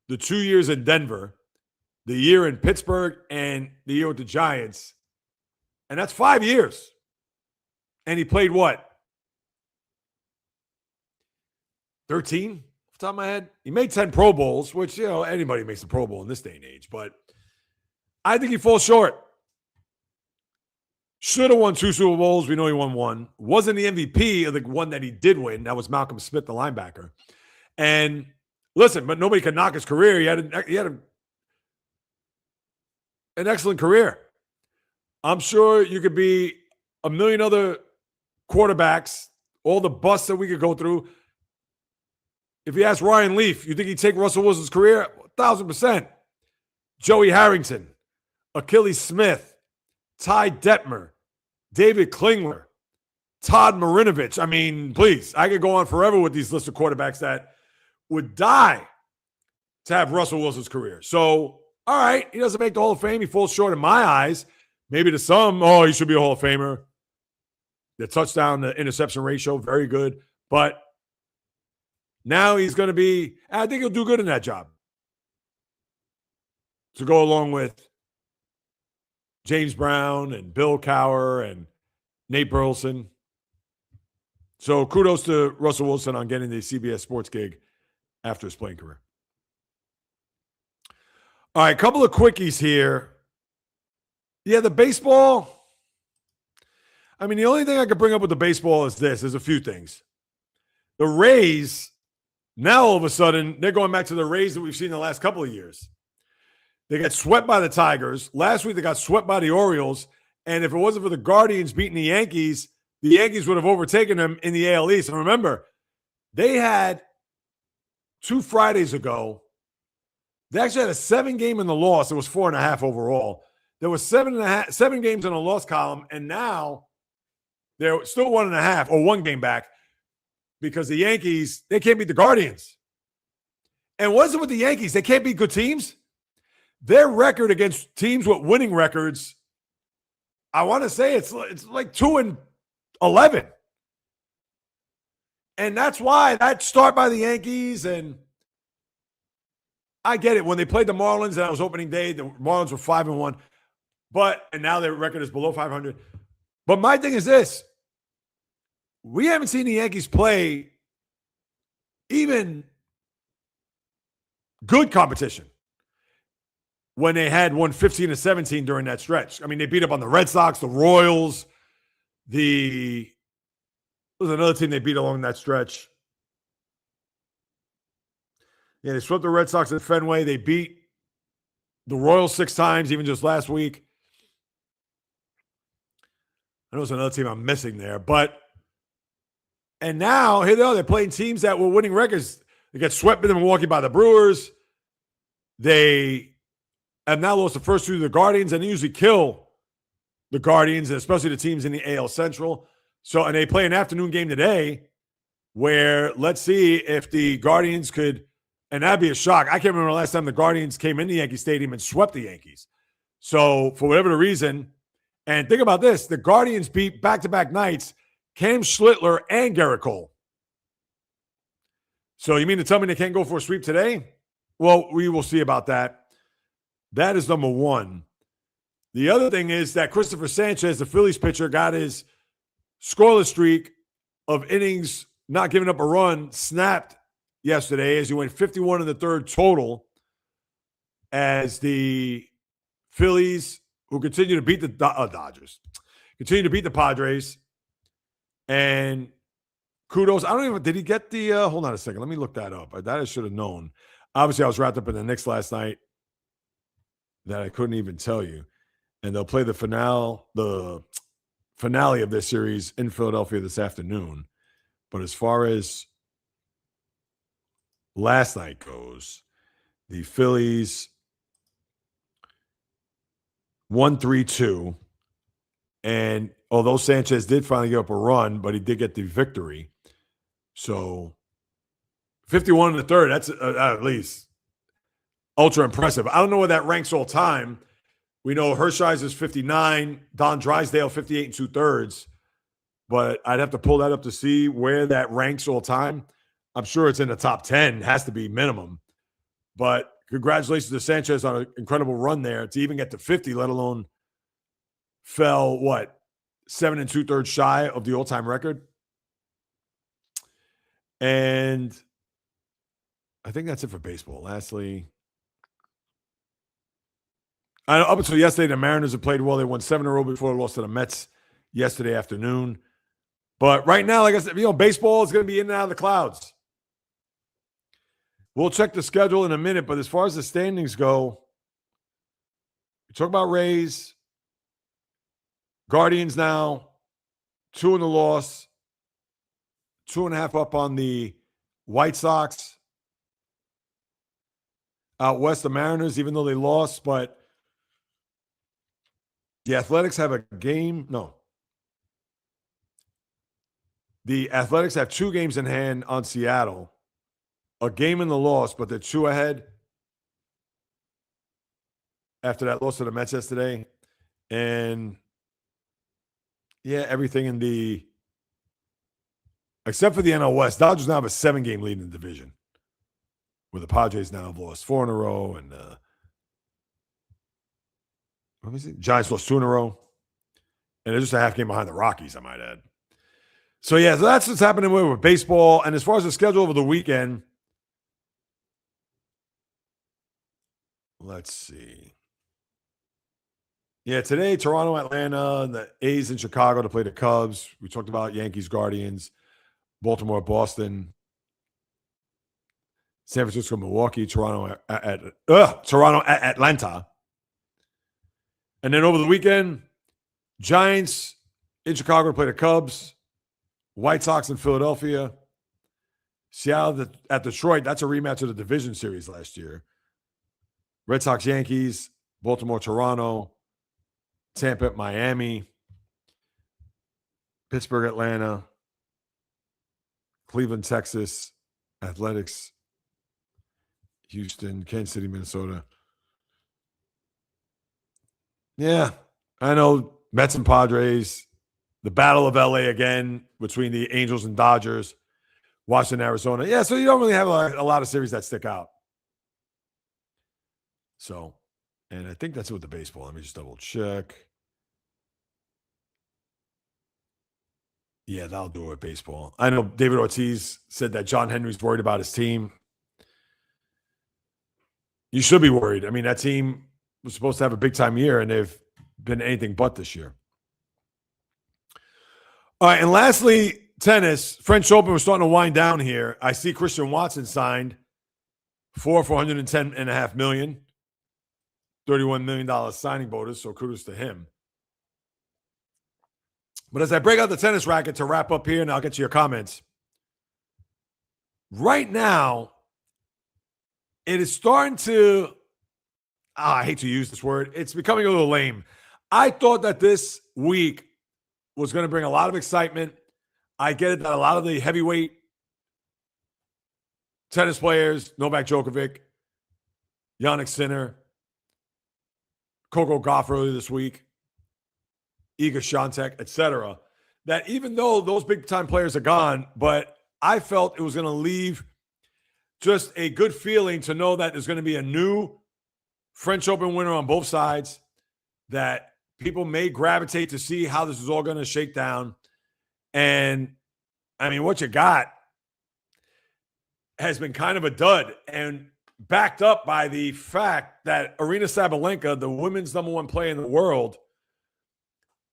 the 2 years in Denver, the year in Pittsburgh, and the year with the Giants, and that's 5 years. And he played what? 13? Off the top of my head, he made 10 Pro Bowls, which, you know, anybody makes a Pro Bowl in this day and age, but I think he falls short. Should have won 2 Super Bowls. We know he won 1. Wasn't the MVP of the one that he did win. That was Malcolm Smith, the linebacker. And listen, but nobody could knock his career. He had an excellent career. I'm sure you could be a million other quarterbacks, all the busts that we could go through. If you ask Ryan Leaf, you think he'd take Russell Wilson's career? 1,000%. Joey Harrington, Achilles Smith, Ty Detmer, David Klingler, Todd Marinovich. I mean, please, I could go on forever with these lists of quarterbacks that would die to have Russell Wilson's career. So, all right, he doesn't make the Hall of Fame. He falls short in my eyes. Maybe to some, he should be a Hall of Famer. The touchdown to interception ratio, very good. But now he's going to be, I think he'll do good in that job. To go along with James Brown and Bill Cowher and Nate Burleson. So kudos to Russell Wilson on getting the CBS Sports gig after his playing career. All right, a couple of quickies here. Yeah, the baseball. I mean, the only thing I could bring up with the baseball is this. There's a few things. The Rays, now all of a sudden, they're going back to the Rays that we've seen the last couple of years. They got swept by the Tigers. Last week, they got swept by the Orioles. And if it wasn't for the Guardians beating the Yankees would have overtaken them in the AL East. And remember, they had 2 Fridays ago, they actually had a 7-game in the loss. It was 4.5 overall. There was 7 games in the loss column, and now they're still 1.5 or 1 game back because the Yankees, they can't beat the Guardians. And what is it with the Yankees? They can't beat good teams. Their record against teams with winning records, I want to say it's like 2-11. And that's why that start by the Yankees, and I get it. When they played the Marlins, and that was opening day, the Marlins were 5-1. And now their record is below 500. But my thing is this. We haven't seen the Yankees play even good competition when they had won 15-17 during that stretch. I mean, they beat up on the Red Sox, the Royals, there was another team they beat along that stretch. Yeah, they swept the Red Sox at Fenway. They beat the Royals 6 times, even just last week. I know there's another team I'm missing there, and now here they are. They're playing teams that were winning records. They got swept in Milwaukee by the Brewers. They have now lost the first 2 to the Guardians, and they usually kill the Guardians, especially the teams in the AL Central. And they play an afternoon game today where let's see if the Guardians could, and that'd be a shock. I can't remember the last time the Guardians came into Yankee Stadium and swept the Yankees. So for whatever the reason, and think about this, the Guardians beat back-to-back nights Cam Schlittler and Garrett Cole. So you mean to tell me they can't go for a sweep today? Well, we will see about that. That is number one. The other thing is that Christopher Sanchez, the Phillies pitcher, got his scoreless streak of innings not giving up a run snapped yesterday as he went 51 in the third total as the Phillies, who continue to beat the Dodgers, continue to beat the Padres. And kudos. Did he get the, hold on a second. Let me look that up. That I should have known. Obviously, I was wrapped up in the Knicks last night that I couldn't even tell you. And they'll play the finale of this series in Philadelphia this afternoon. But as far as last night goes, the Phillies won 3-2. And although Sanchez did finally give up a run, but he did get the victory. So 51 in the third, that's at least ultra impressive. I don't know where that ranks all time. We know Hershiser's 59, Don Drysdale 58 and 2/3, but I'd have to pull that up to see where that ranks all time. I'm sure it's in the top 10, has to be minimum. But congratulations to Sanchez on an incredible run there to even get to 50, let alone fell, 7 2/3 shy of the all-time record. And I think that's it for baseball. Lastly, up until yesterday, the Mariners have played well. They won 7 in a row before they lost to the Mets yesterday afternoon. But right now, like I said, baseball is going to be in and out of the clouds. We'll check the schedule in a minute, but as far as the standings go, we talk about Rays, Guardians now, 2 in the loss, 2.5 up on the White Sox. Out west, the Mariners, even though they lost, but the Athletics have a game. No. The Athletics have 2 games in hand on Seattle. A game in the loss, but they're 2 ahead after that loss to the Mets yesterday. And yeah, everything in the, except for the NL West, Dodgers now have a 7-game lead in the division, where the Padres now have lost 4 in a row, and let me see, Giants lost 2 in a row, and they're just a half game behind the Rockies, I might add. So yeah, so that's what's happening with baseball. And as far as the schedule over the weekend, let's see. Yeah, today, Toronto, Atlanta, and the A's in Chicago to play the Cubs. We talked about Yankees, Guardians, Baltimore, Boston, San Francisco, Milwaukee, Toronto at Atlanta. And then over the weekend, Giants in Chicago to play the Cubs, White Sox in Philadelphia, Seattle at Detroit. That's a rematch of the division series last year. Red Sox, Yankees, Baltimore, Toronto, Tampa at Miami, Pittsburgh, Atlanta, Cleveland, Texas, Athletics Houston, Kansas City, Minnesota. Yeah, I know Mets and Padres. The Battle of LA again between the Angels and Dodgers. Washington, Arizona. Yeah, so you don't really have a lot of series that stick out. So, and I think that's it with the baseball. Let me just double check. Yeah, that'll do it with baseball. I know David Ortiz said that John Henry's worried about his team. You should be worried. I mean, that team was supposed to have a big-time year, and they've been anything but this year. All right, and lastly, tennis. French Open, we're starting to wind down here. I see Christian Watson signed for $410.5 million. $31 million signing bonus, so kudos to him. But as I break out the tennis racket to wrap up here, and I'll get to your comments. Right now, it is starting to, I hate to use this word, it's becoming a little lame. I thought that this week was going to bring a lot of excitement. I get it that a lot of the heavyweight tennis players, Novak Djokovic, Jannik Sinner, Coco Gauff earlier this week, Iga Swiatek, etc., that even though those big-time players are gone, but I felt it was going to leave just a good feeling to know that there's going to be a new French Open winner on both sides, that people may gravitate to see how this is all going to shake down. And, I mean, what you got has been kind of a dud, and backed up by the fact that Aryna Sabalenka, the women's #1 player in the world,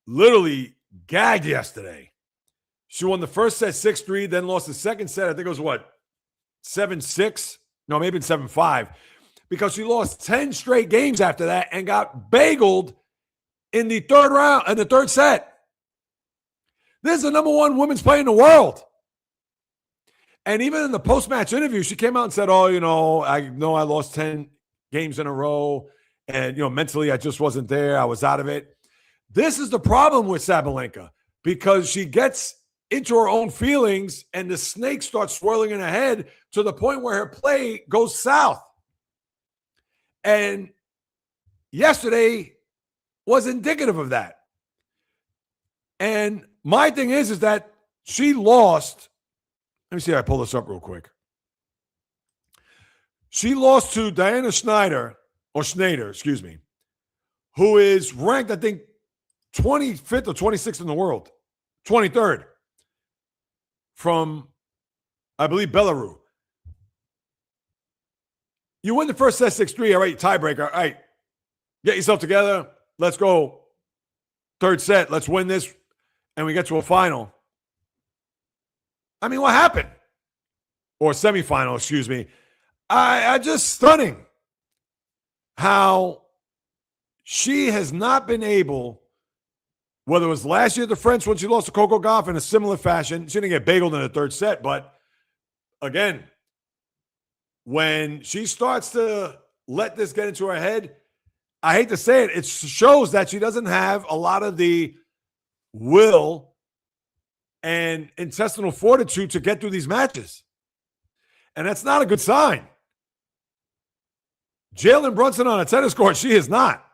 literally gagged yesterday. She won the first set 6-3, then lost the second set. I think it was 7-6? No, maybe 7-5. Because she lost 10 straight games after that and got bageled in the third set. This is the #1 women's player in the world. And even in the post-match interview, she came out and said, I lost 10 games in a row. And, mentally, I just wasn't there. I was out of it. This is the problem with Sabalenka, because she gets into her own feelings and the snake starts swirling in her head to the point where her play goes south. And yesterday was indicative of that. And my thing is that she lost. Let me see if I pull this up real quick. She lost to Diana Schneider, who is ranked, I think, 25th or 26th in the world, 23rd, from, I believe, Belarus. You win the first set 6-3, all right, tiebreaker. All right, get yourself together. Let's go. Third set, let's win this, and we get to a final. I mean, what happened? Or semifinal, excuse me. I just stunning how she has not been able, whether it was last year at the French when she lost to Coco Gauff in a similar fashion. She didn't get bageled in the third set, but again, when she starts to let this get into her head, I hate to say it, it shows that she doesn't have a lot of the will and intestinal fortitude to get through these matches. And that's not a good sign. Jalen Brunson on a tennis court, she is not.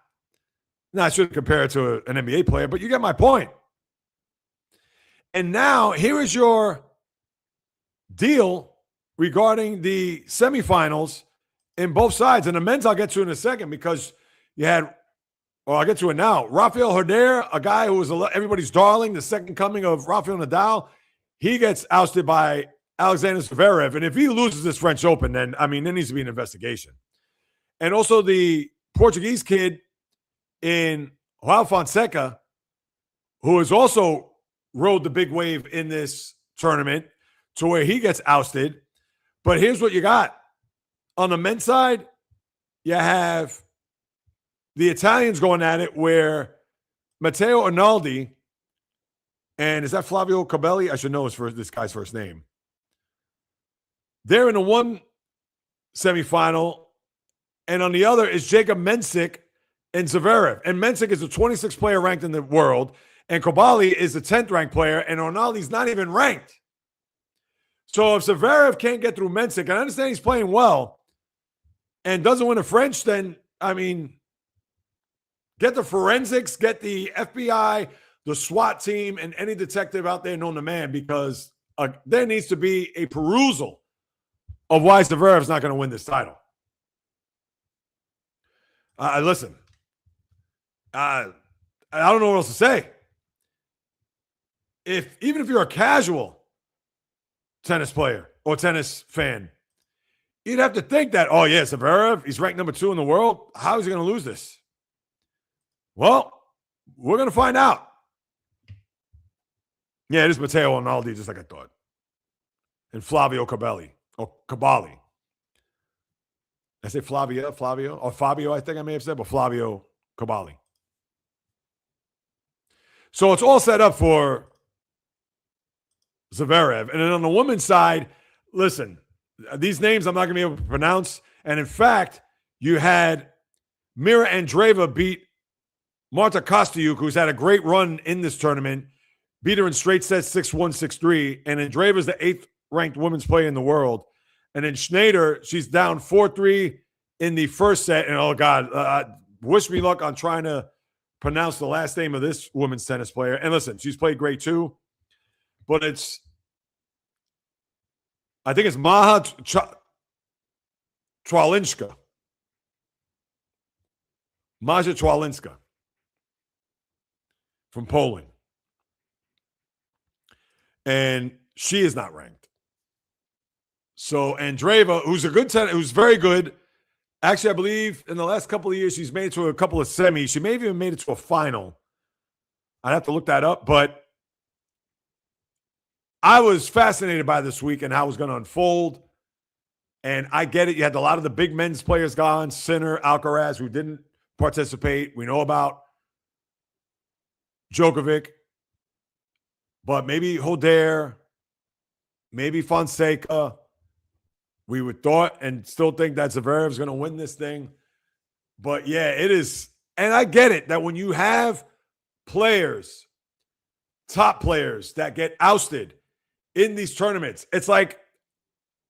Now, I shouldn't compare it to an NBA player, but you get my point. And now, here is your deal regarding the semifinals in both sides. And the men's I'll get to in a second, because you had, I'll get to it now. Rafael Herder, a guy who was everybody's darling, the second coming of Rafael Nadal, he gets ousted by Alexander Zverev. And if he loses this French Open, then, there needs to be an investigation. And also the Portuguese kid in João Fonseca, who has also rode the big wave in this tournament to where he gets ousted. But here's what you got. On the men's side, you have the Italians going at it, where Matteo Arnaldi, and is that Flavio Cabelli? I should know this guy's first name. They're in the one semifinal, and on the other is Jacob Mensik and Zverev. And Mensik is the 26th player ranked in the world, and Cabelli is the 10th ranked player, and Arnaldi's not even ranked. So if Zverev can't get through Mensik, and I understand he's playing well, and doesn't win a French, then, I mean, get the forensics, get the FBI, the SWAT team, and any detective out there known to man, because there needs to be a perusal of why Zverev's not going to win this title. Listen, I don't know what else to say. Even if you're a casual tennis player or tennis fan, you'd have to think that, oh, yeah, Zverev, he's ranked number 2 in the world. How is he going to lose this? Well, we're going to find out. Yeah, it is Matteo Rinaldi, just like I thought. And Flavio Cabelli, or Cabali. I say Flavio, or Fabio, I think I may have said, but Flavio Cabali. So it's all set up for Zverev. And then on the women's side, listen, these names I'm not going to be able to pronounce. And in fact, you had Mira Andreeva beat Marta Kostyuk, who's had a great run in this tournament, beat her in straight sets 6-1, 6-3. And Andreeva's the 8th ranked women's player in the world. And then Schneider, she's down 4-3 in the first set. And, oh, God, wish me luck on trying to pronounce the last name of this women's tennis player. And listen, she's played great too. But I think it's Maja Twalinska. Maja Twalinska from Poland. And she is not ranked. So Andreeva, who's a good tennis, who's very good. Actually, I believe in the last couple of years, she's made it to a couple of semis. She may have even made it to a final. I'd have to look that up. But I was fascinated by this week and how it was going to unfold. And I get it. You had a lot of the big men's players gone, Sinner, Alcaraz, who didn't participate. We know about Djokovic. But maybe Hodere, maybe Fonseca. We would thought and still think that Zverev's going to win this thing. But, yeah, it is. And I get it that when you have players, top players that get ousted in these tournaments, it's like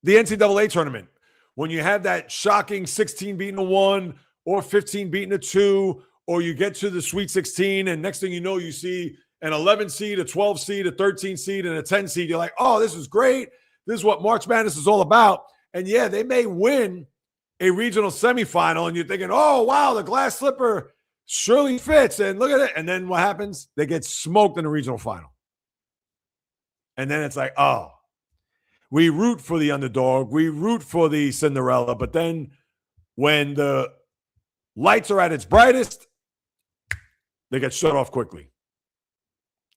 the NCAA tournament. When you have that shocking 16 beating a 1 or 15 beating a 2, or you get to the Sweet 16 and next thing you know, you see an 11 seed, a 12 seed, a 13 seed, and a 10 seed. You're like, oh, this is great. This is what March Madness is all about. And yeah, they may win a regional semifinal, and you're thinking, oh, wow, the glass slipper surely fits. And look at it. And then what happens? They get smoked in the regional final. And then it's like, oh, we root for the underdog. We root for the Cinderella. But then when the lights are at its brightest, they get shut off quickly.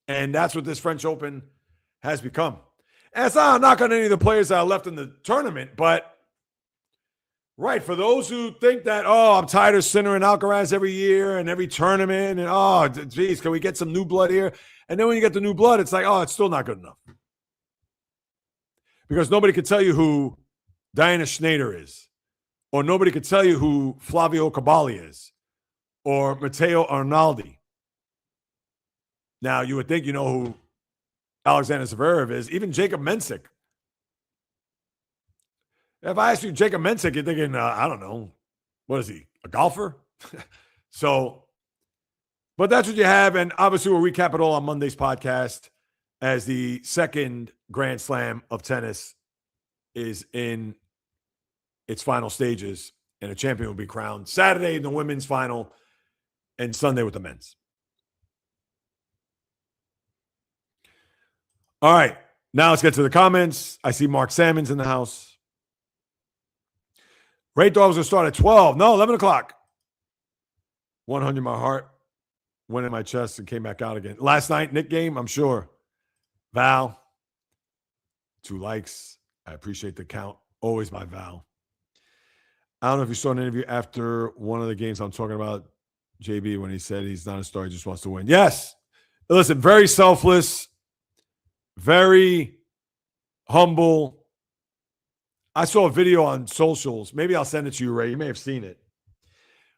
And that's what this French Open has become. And it's not a knock on any of the players that are left in the tournament, but right, for those who think that, oh, I'm tired of Sinner and Alcaraz every year and every tournament, and oh, geez, can we get some new blood here? And then when you get the new blood, it's like, oh, it's still not good enough. Because nobody could tell you who Diana Schneider is, or nobody could tell you who Flavio Cabali is, or Matteo Arnaldi. Now, you would think you know who Alexander Zverev is, even Jacob Mensik. If I ask you Jacob Mensik, you're thinking, I don't know, what is he, a golfer? So, but that's what you have, and obviously we'll recap it all on Monday's podcast as the second Grand Slam of tennis is in its final stages, and a champion will be crowned Saturday in the women's final and Sunday with the men's. All right, now let's get to the comments. I see Mark Salmon's in the house. Ray thought I was going to start at 12. No, 11 o'clock. 100 my heart, went in my chest and came back out again. Last night, Knick game, I'm sure. Val, 2 likes. I appreciate the count. Always by Val. I don't know if you saw an interview after one of the games I'm talking about, JB, when he said he's not a star, he just wants to win. Yes. Listen, very selfless. Very humble. I saw a video on socials. Maybe I'll send it to you, Ray. You may have seen it.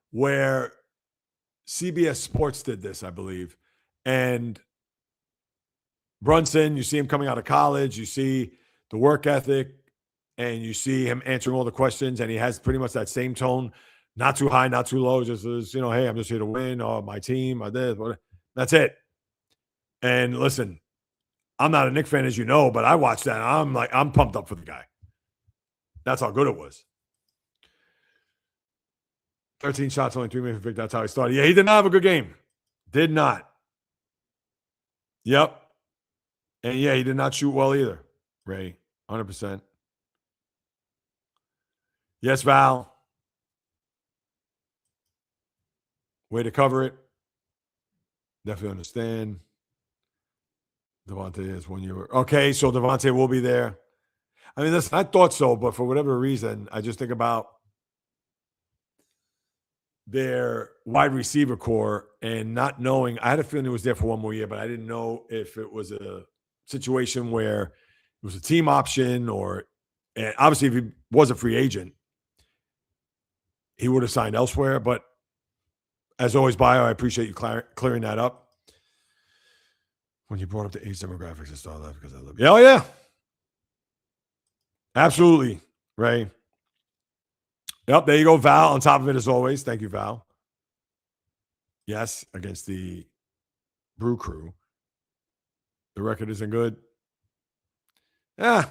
Where CBS Sports did this, I believe. And Brunson, you see him coming out of college. You see the work ethic. and you see him answering all the questions, and he has pretty much that same tone, not too high, not too low, just as, hey, I'm just here to win, or my team, or this, whatever. That's it. And listen, I'm not a Knicks fan, as you know, but I watched that. And I'm pumped up for the guy. That's how good it was. 13 shots, only 3 minutes. That's how he started. Yeah, he did not have a good game. Did not. Yep. And yeah, he did not shoot well either, Ray. 100%. Yes, Val. Way to cover it. Definitely understand. Devontae is 1 year. Okay, so Devontae will be there. I mean, listen, I thought so, but for whatever reason, I just think about their wide receiver core and not knowing. I had a feeling he was there for 1 more year, but I didn't know if it was a situation where it was a team option and obviously if he was a free agent, he would have signed elsewhere. But as always, Bio, I appreciate you clearing that up. When you brought up the age demographics, I started laughing because I love you. Oh, yeah. Absolutely, Ray. Yep, there you go, Val, on top of it as always. Thank you, Val. Yes, against the Brew Crew. The record isn't good. Yeah.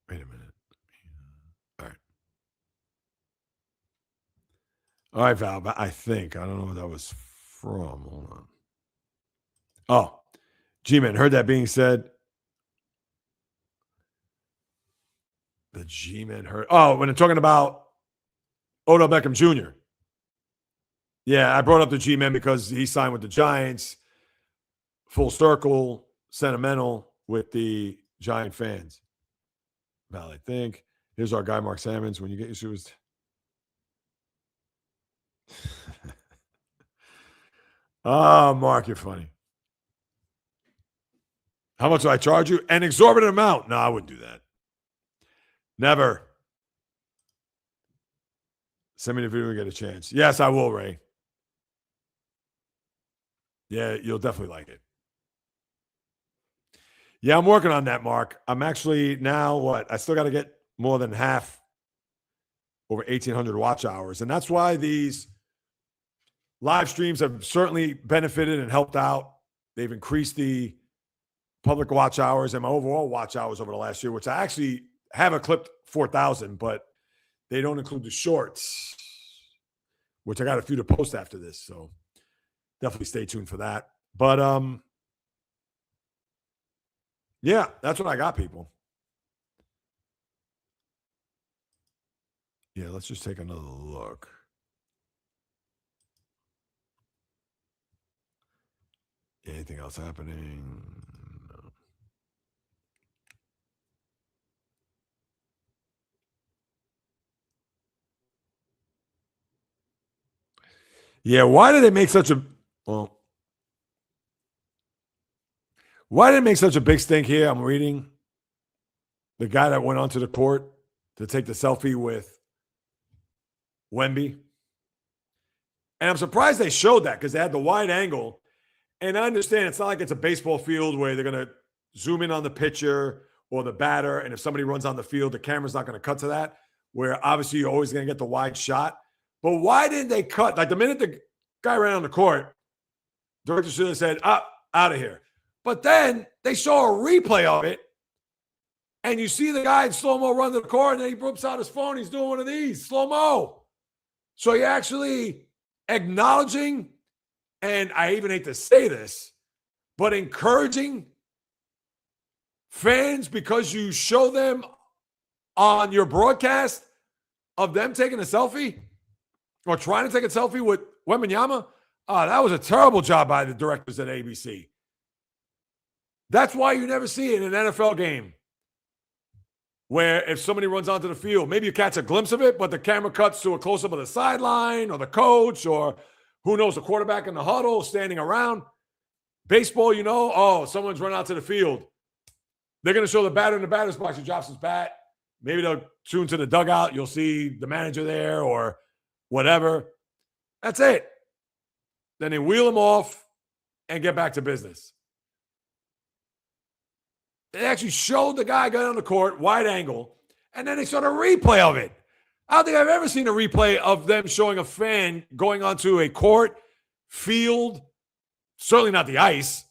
Wait a minute. All right. All right, Val, but I think. I don't know what that was from. Hold on. Oh, G-Man, heard that being said. The G-Man heard. Oh, when they're talking about Odell Beckham Jr. Yeah, I brought up the G-Man because he signed with the Giants. Full circle, sentimental with the Giant fans. Val, I think. Here's our guy, Mark Salmons. When you get your shoes. Oh, Mark, you're funny. How much do I charge you? An exorbitant amount. No, I wouldn't do that. Never. Send me the video and get a chance. Yes, I will, Ray. Yeah, you'll definitely like it. Yeah, I'm working on that, Mark. I'm actually now I still got to get more than half, over 1,800 watch hours. And that's why these live streams have certainly benefited and helped out. They've increased the public watch hours and my overall watch hours over the last year, which I actually have eclipsed 4,000, but they don't include the shorts, which I got a few to post after this. So definitely stay tuned for that. But yeah, that's what I got, people. Yeah, let's just take another look. Anything else happening? No. Yeah, why did they make such a why did it make such a big stink here? I'm reading the guy that went onto the court to take the selfie with Wemby. And I'm surprised they showed that because they had the wide angle. And I understand it's not like it's a baseball field where they're going to zoom in on the pitcher or the batter. And if somebody runs on the field, the camera's not going to cut to that, where obviously you're always going to get the wide shot. But why didn't they cut? Like the minute the guy ran on the court, director should have said, out of here. But then they show a replay of it. And you see the guy in slow-mo run to the court, and then he whips out his phone. He's doing one of these, slow-mo. So you're actually acknowledging, and I even hate to say this, but encouraging fans because you show them on your broadcast of them taking a selfie or trying to take a selfie with Wembanyama. That was a terrible job by the directors at ABC. That's why you never see it in an NFL game, where if somebody runs onto the field, maybe you catch a glimpse of it, but the camera cuts to a close-up of the sideline or the coach or who knows, the quarterback in the huddle standing around. Baseball, someone's run out to the field. They're going to show the batter in the batter's box. He drops his bat. Maybe they'll tune to the dugout. You'll see the manager there or whatever. That's it. Then they wheel him off and get back to business. They actually showed the guy going on the court, wide angle, and then they showed a replay of it. I don't think I've ever seen a replay of them showing a fan going onto a court, field, certainly not the ice.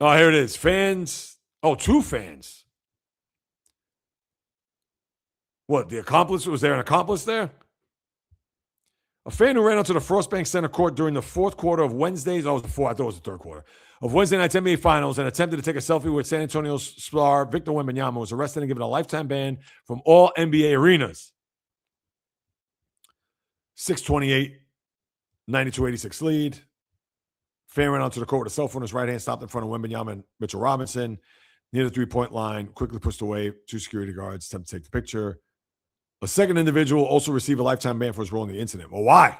Oh, here it is. Fans. Oh, two fans. What, the accomplice? Was there an accomplice there? A fan who ran onto the Frostbank Center court during the fourth quarter of Wednesday's, I thought it was the third quarter, of Wednesday night's NBA Finals and attempted to take a selfie with San Antonio star Victor Wembanyama was arrested and given a lifetime ban from all NBA arenas. 6:28, 92-86 lead. Fan ran onto the court with a cell phone in his right hand, stopped in front of Wembanyama and Mitchell Robinson near the three-point line, quickly pushed away. Two security guards attempted to take the picture. A second individual also received a lifetime ban for his role in the incident. Well, why?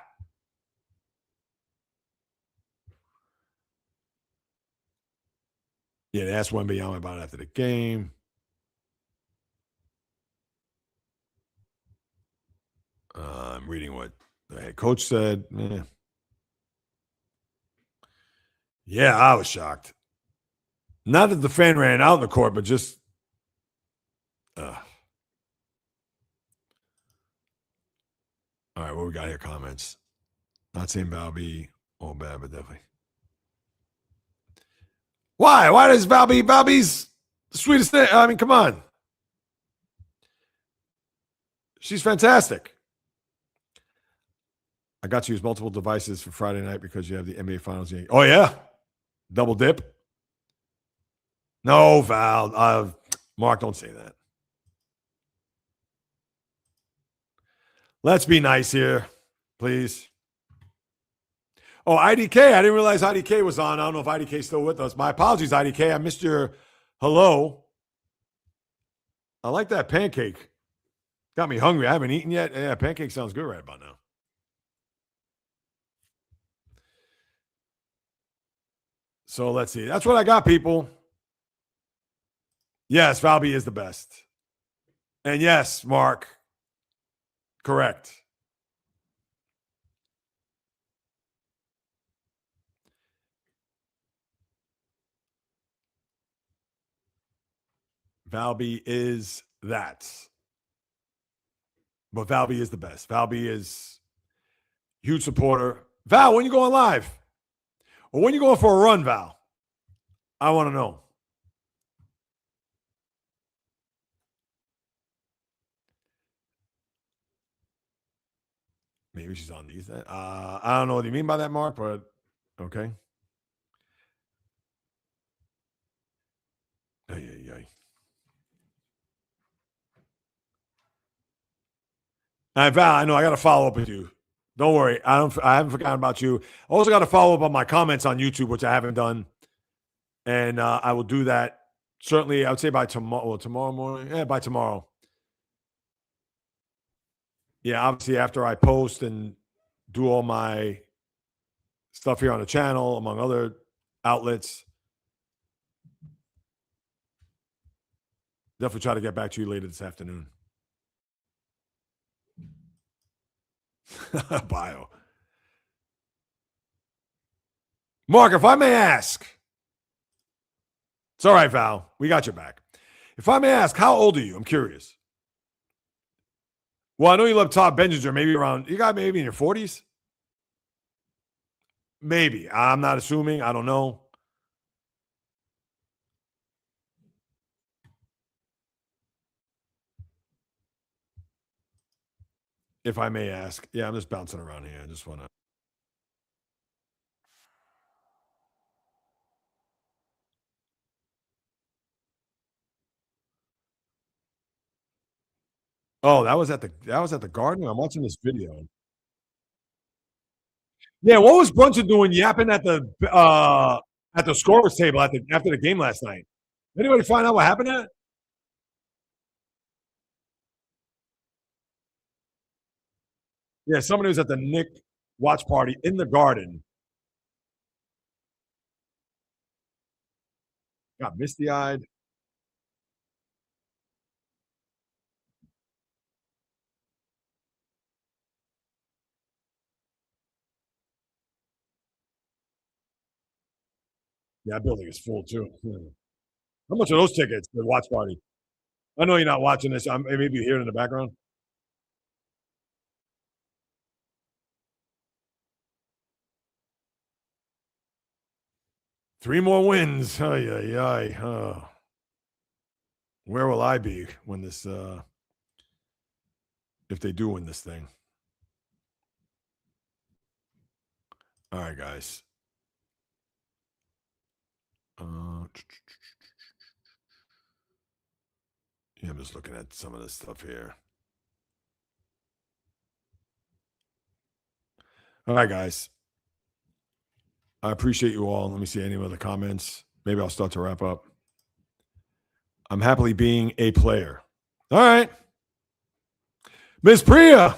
Yeah, they asked Wembanyama about it after the game. I'm reading what the head coach said. Yeah, I was shocked. Not that the fan ran out in the court, but just all right, what we got here? Comments. Not saying Valby all bad, but definitely. Why? Why does Valby's the sweetest thing? I mean, come on. She's fantastic. I got to use multiple devices for Friday night because you have the NBA Finals. Oh, yeah? Double dip? No, Val. Mark, don't say that. Let's be nice here, please. Oh, IDK. I didn't realize IDK was on. I don't know if IDK is still with us. My apologies, IDK. I missed your hello. I like that pancake. Got me hungry. I haven't eaten yet. Yeah, pancake sounds good right about now. So let's see. That's what I got, people. Yes, Valby is the best. And yes, Mark, correct. Valby is that. But Valby is the best. Valby is huge supporter. Val, when you going live? Or when you going for a run, Val? I want to know. Maybe she's on these. I don't know what you mean by that, Mark, but okay. Ay. All right, Val, I know I got to follow up with you. Don't worry. I haven't forgotten about you. I also got to follow up on my comments on YouTube, which I haven't done. And I will do that certainly, I would say by tomorrow. Well, tomorrow morning. Yeah, by tomorrow. Yeah, obviously after I post and do all my stuff here on the channel, among other outlets. Definitely try to get back to you later this afternoon. Bio. Mark, if I may ask. It's all right, Val. We got your back. If I may ask, how old are you? I'm curious. Well, I know you love Todd Benjinger, maybe around, you got maybe in your 40s? Maybe. I'm not assuming. I don't know. If I may ask. Yeah, I'm just bouncing around here. I just want to. Oh, that was at the Garden. I'm watching this video. Yeah, what was Brunson doing yapping at the scorer's table after the game last night? Anybody find out what happened there? Yeah, somebody was at the Knicks watch party in the Garden. Got misty-eyed. Yeah, that building is full too. How much are those tickets? The watch party. I know you're not watching this. Maybe you hear it in the background. Three more wins. Ay, ay, ay. Where will I be when this, if they do win this thing? All right, guys. Yeah, I'm just looking at some of this stuff here. All right, guys. I appreciate you all. Let me see any other comments. Maybe I'll start to wrap up. I'm happily being a player. All right. Miss Priya.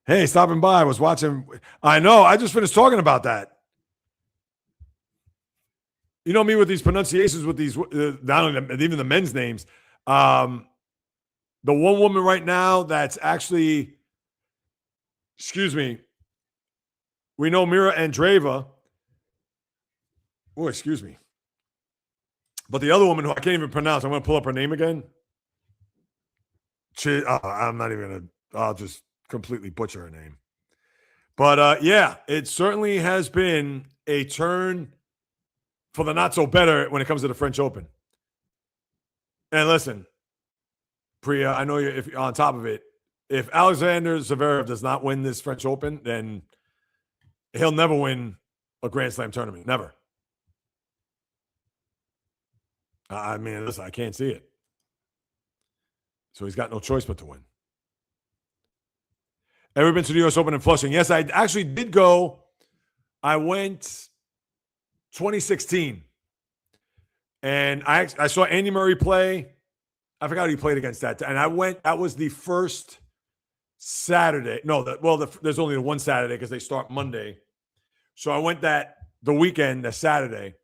Hey, stopping by. I was watching. I know. I just finished talking about that. You know me with these pronunciations, with these, not only even the men's names. The one woman right now that's actually, excuse me, we know Mira Andreeva. Oh, excuse me. But the other woman who I can't even pronounce, I'm going to pull up her name again. I'm not even going to, I'll just completely butcher her name. But yeah, it certainly has been a turn for the not so better when it comes to the French Open. And listen, Priya, I know you're on top of it. If Alexander Zverev does not win this French Open, then he'll never win a Grand Slam tournament. Never. I mean, listen, I can't see it. So he's got no choice but to win. Ever been to the U.S. Open in Flushing? Yes, I actually did go. I went 2016. And I saw Andy Murray play. I forgot who he played against that. And I went, that was the first Saturday. No, there's only the one Saturday because they start Monday. So I went the weekend, the Saturday.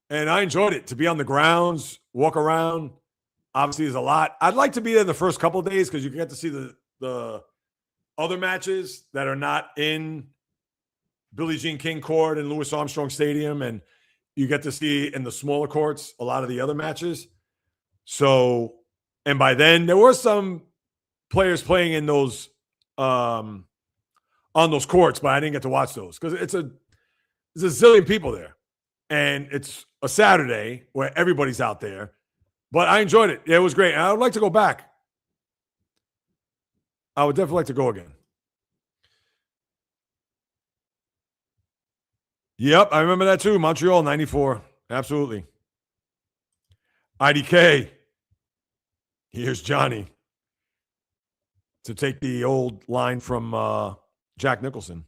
And I enjoyed it. To be on the grounds, walk around. Obviously, there's a lot. I'd like to be there the first couple of days because you can get to see the other matches that are not in Billie Jean King Court and Louis Armstrong Stadium. And you get to see in the smaller courts a lot of the other matches. So, and by then, there were some players playing in those on those courts, but I didn't get to watch those because there's a zillion people there. And it's a Saturday where everybody's out there. But I enjoyed it. Yeah, it was great. And I would like to go back. I would definitely like to go again. Yep, I remember that too. Montreal, 94. Absolutely. IDK. Here's Johnny to take the old line from Jack Nicholson.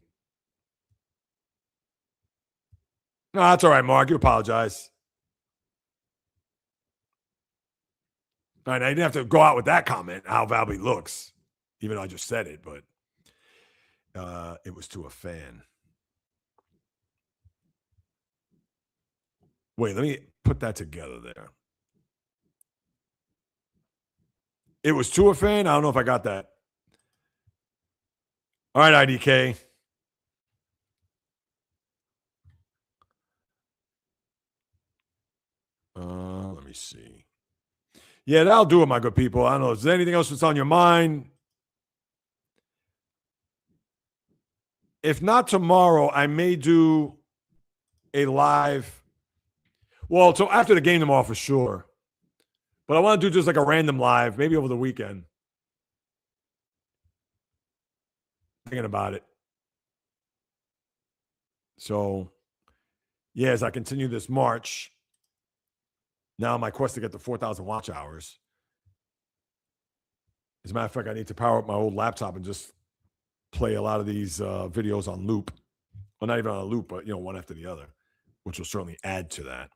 No, that's all right, Mark. You apologize. All right, I didn't have to go out with that comment, how Valby looks, even though I just said it, but it was to a fan. Wait, let me put that together there. It was to a fan? I don't know if I got that. All right, IDK. Let me see. Yeah, that'll do it, my good people. I don't know. Is there anything else that's on your mind? If not tomorrow, I may do a live. Well, so after the game tomorrow for sure. But I want to do just like a random live, maybe over the weekend. Thinking about it. So, yeah, as I continue this march, now my quest to get to 4,000 watch hours. As a matter of fact, I need to power up my old laptop and just play a lot of these videos on loop. Well, not even on a loop, but, one after the other, which will certainly add to that.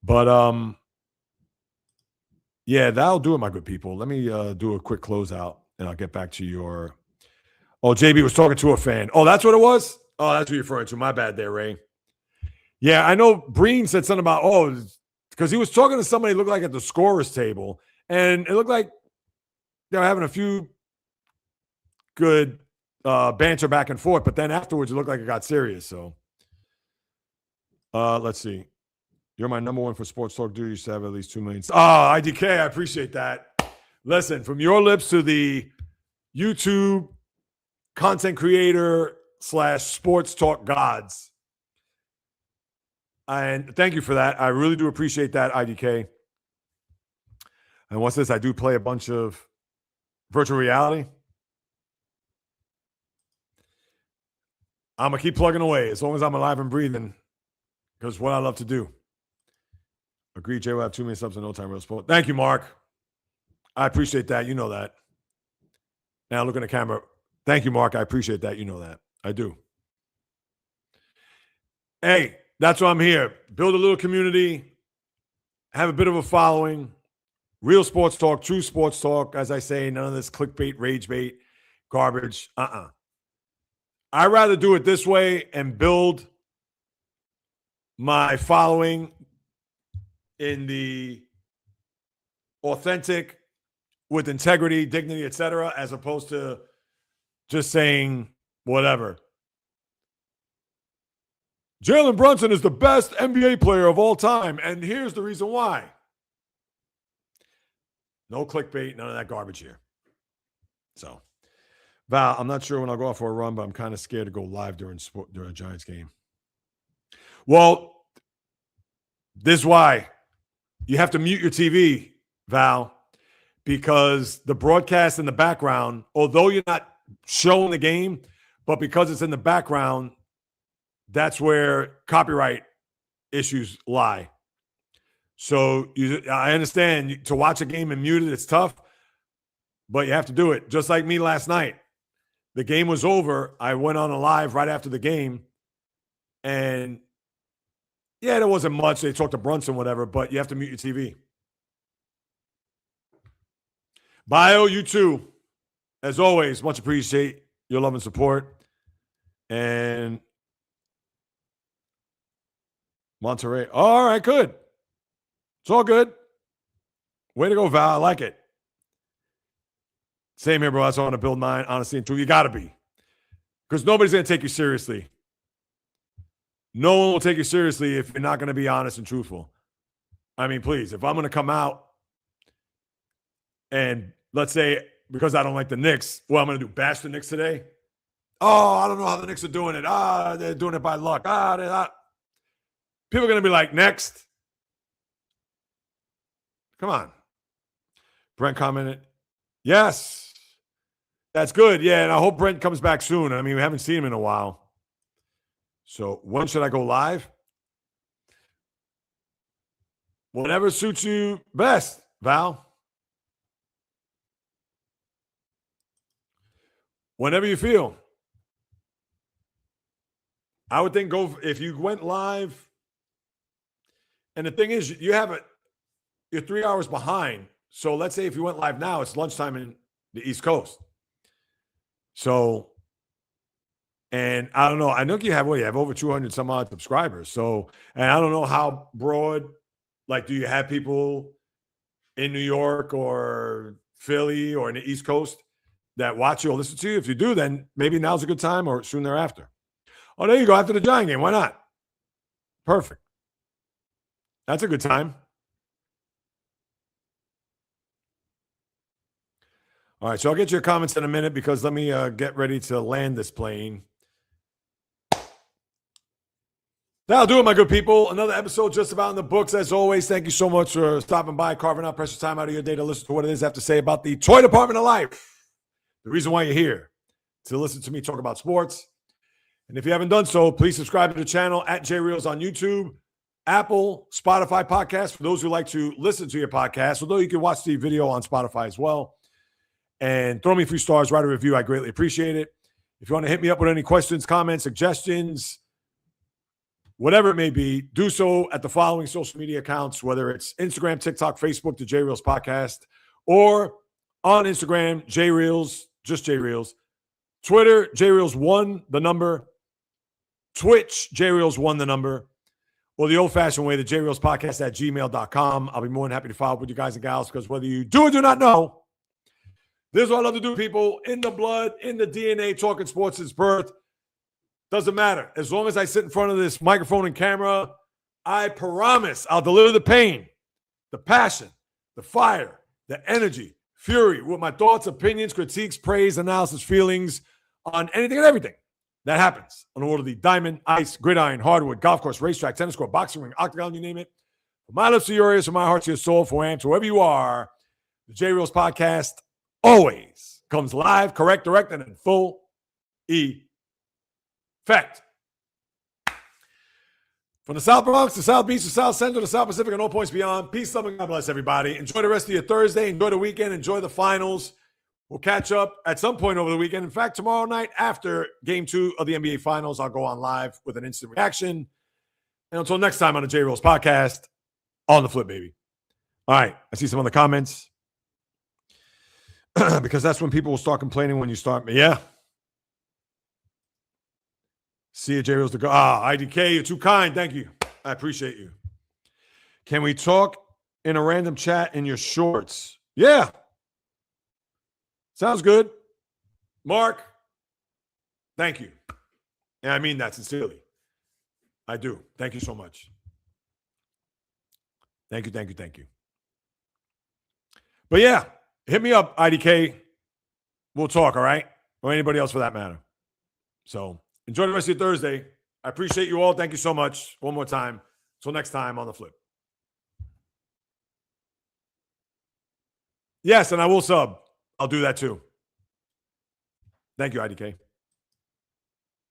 But, yeah, that'll do it, my good people. Let me do a quick closeout, and I'll get back to your – oh, JB was talking to a fan. Oh, that's what it was? Oh, that's what you're referring to. My bad there, Ray. Yeah, I know Breen said something about, because he was talking to somebody who looked like at the scorer's table, and it looked like they were having a few good banter back and forth, but then afterwards it looked like it got serious. So Let's see. You're my number one for sports talk. Do you used to have at least 2 million? IDK, I appreciate that. Listen, from your lips to the YouTube content creator / sports talk gods. And thank you for that. I really do appreciate that, IDK. And what's this? I do play a bunch of virtual reality. I'm going to keep plugging away as long as I'm alive and breathing, because what I love to do. Agreed, Jay will have 2 million subs in no time. Real sport. Thank you, Mark. I appreciate that. You know that. Now look in the camera. Thank you, Mark. I appreciate that. You know that. I do. Hey, that's why I'm here. Build a little community. Have a bit of a following. Real sports talk, true sports talk. As I say, none of this clickbait, rage bait, garbage. I'd rather do it this way and build my following in the authentic, with integrity, dignity, etc., as opposed to just saying whatever. Jalen Brunson is the best NBA player of all time, and here's the reason why. No clickbait, none of that garbage here. So, Val, I'm not sure when I'll go off for a run, but I'm kind of scared to go live during a Giants game. Well, this is why. You have to mute your TV, Val, because the broadcast in the background, although you're not showing the game, but because it's in the background, that's where copyright issues lie. So I understand to watch a game and mute it, it's tough, but you have to do it. Just like me last night. The game was over. I went on a live right after the game, and yeah, there wasn't much. They talked to Brunson, whatever, but you have to mute your TV. Bio, you too. As always, much appreciate your love and support. And Monterey. All right, good. It's all good. Way to go, Val. I like it. Same here, bro. That's why I want to build mine, honesty and truth. You got to be. Because nobody's going to take you seriously. No one will take you seriously if you're not going to be honest and truthful. I mean, please, if I'm going to come out and let's say, because I don't like the Knicks, what I'm going to do, bash the Knicks today? Oh, I don't know how the Knicks are doing it. They're doing it by luck. People are going to be like, next. Come on. Brent commented, yes. That's good. Yeah, and I hope Brent comes back soon. I mean, we haven't seen him in a while. So when should I go live? Whatever suits you best, Val. Whenever you feel. I would think go if you went live. And the thing is, you're 3 hours behind. So let's say if you went live now, it's lunchtime in the East Coast. So, and I don't know. I know you have over 200 some odd subscribers. So, and I don't know how broad, like, do you have people in New York or Philly or in the East Coast that watch you or listen to you? If you do, then maybe now's a good time or soon thereafter. Oh, there you go. After the Giant game. Why not? Perfect. That's a good time. All right. So I'll get your comments in a minute because let me get ready to land this plane. That'll do it, my good people. Another episode just about in the books. As always, thank you so much for stopping by, carving out precious time out of your day to listen to what it is I have to say about the toy department of life. The reason why you're here, to listen to me talk about sports. And if you haven't done so, please subscribe to the channel at JReels on YouTube, Apple, Spotify podcast for those who like to listen to your podcast, although you can watch the video on Spotify as well. And throw me a few stars, write a review. I greatly appreciate it. If you want to hit me up with any questions, comments, suggestions, whatever it may be, do so at the following social media accounts, whether it's Instagram, TikTok, Facebook, the JReels podcast, or on Instagram, JReels, just JReels, Twitter, JReels1, the number, Twitch, JReels1, the number, or the old-fashioned way, the JReels podcast at gmail.com. I'll be more than happy to follow up with you guys and gals because whether you do or do not know, this is what I love to do, people. In the blood, in the DNA, talking sports since birth. Doesn't matter. As long as I sit in front of this microphone and camera I promise I'll deliver the pain, the passion, the fire, the energy, fury with my thoughts, opinions, critiques, praise, analysis, feelings on anything and everything that happens on the world of the diamond, ice, gridiron, hardwood, golf course, racetrack, tennis court, boxing ring, octagon, you name it. From my lips to your ears, from my heart to your soul, from where I am to wherever you are, the J Reels podcast always comes live, correct, direct, and in full effect. From the South Bronx, the South Beach, the South Central, the South Pacific, and all points beyond. Peace, love, and God bless everybody. Enjoy the rest of your Thursday. Enjoy the weekend. Enjoy the finals. We'll catch up at some point over the weekend. In fact, tomorrow night after Game 2 of the NBA Finals, I'll go on live with an instant reaction. And until next time on the J Reels podcast, on the flip, baby. All right. I see some other comments. Because that's when people will start complaining when you start. Yeah. See you, J Reels to go. IDK, you're too kind. Thank you. I appreciate you. Can we talk in a random chat in your shorts? Yeah. Sounds good. Mark, thank you. And I mean that sincerely. I do. Thank you so much. Thank you, thank you, thank you. But yeah, hit me up, IDK. We'll talk, all right? Or anybody else for that matter. So enjoy the rest of your Thursday. I appreciate you all. Thank you so much. One more time. Until next time on the flip. Yes, and I will sub. I'll do that too. Thank you, IDK.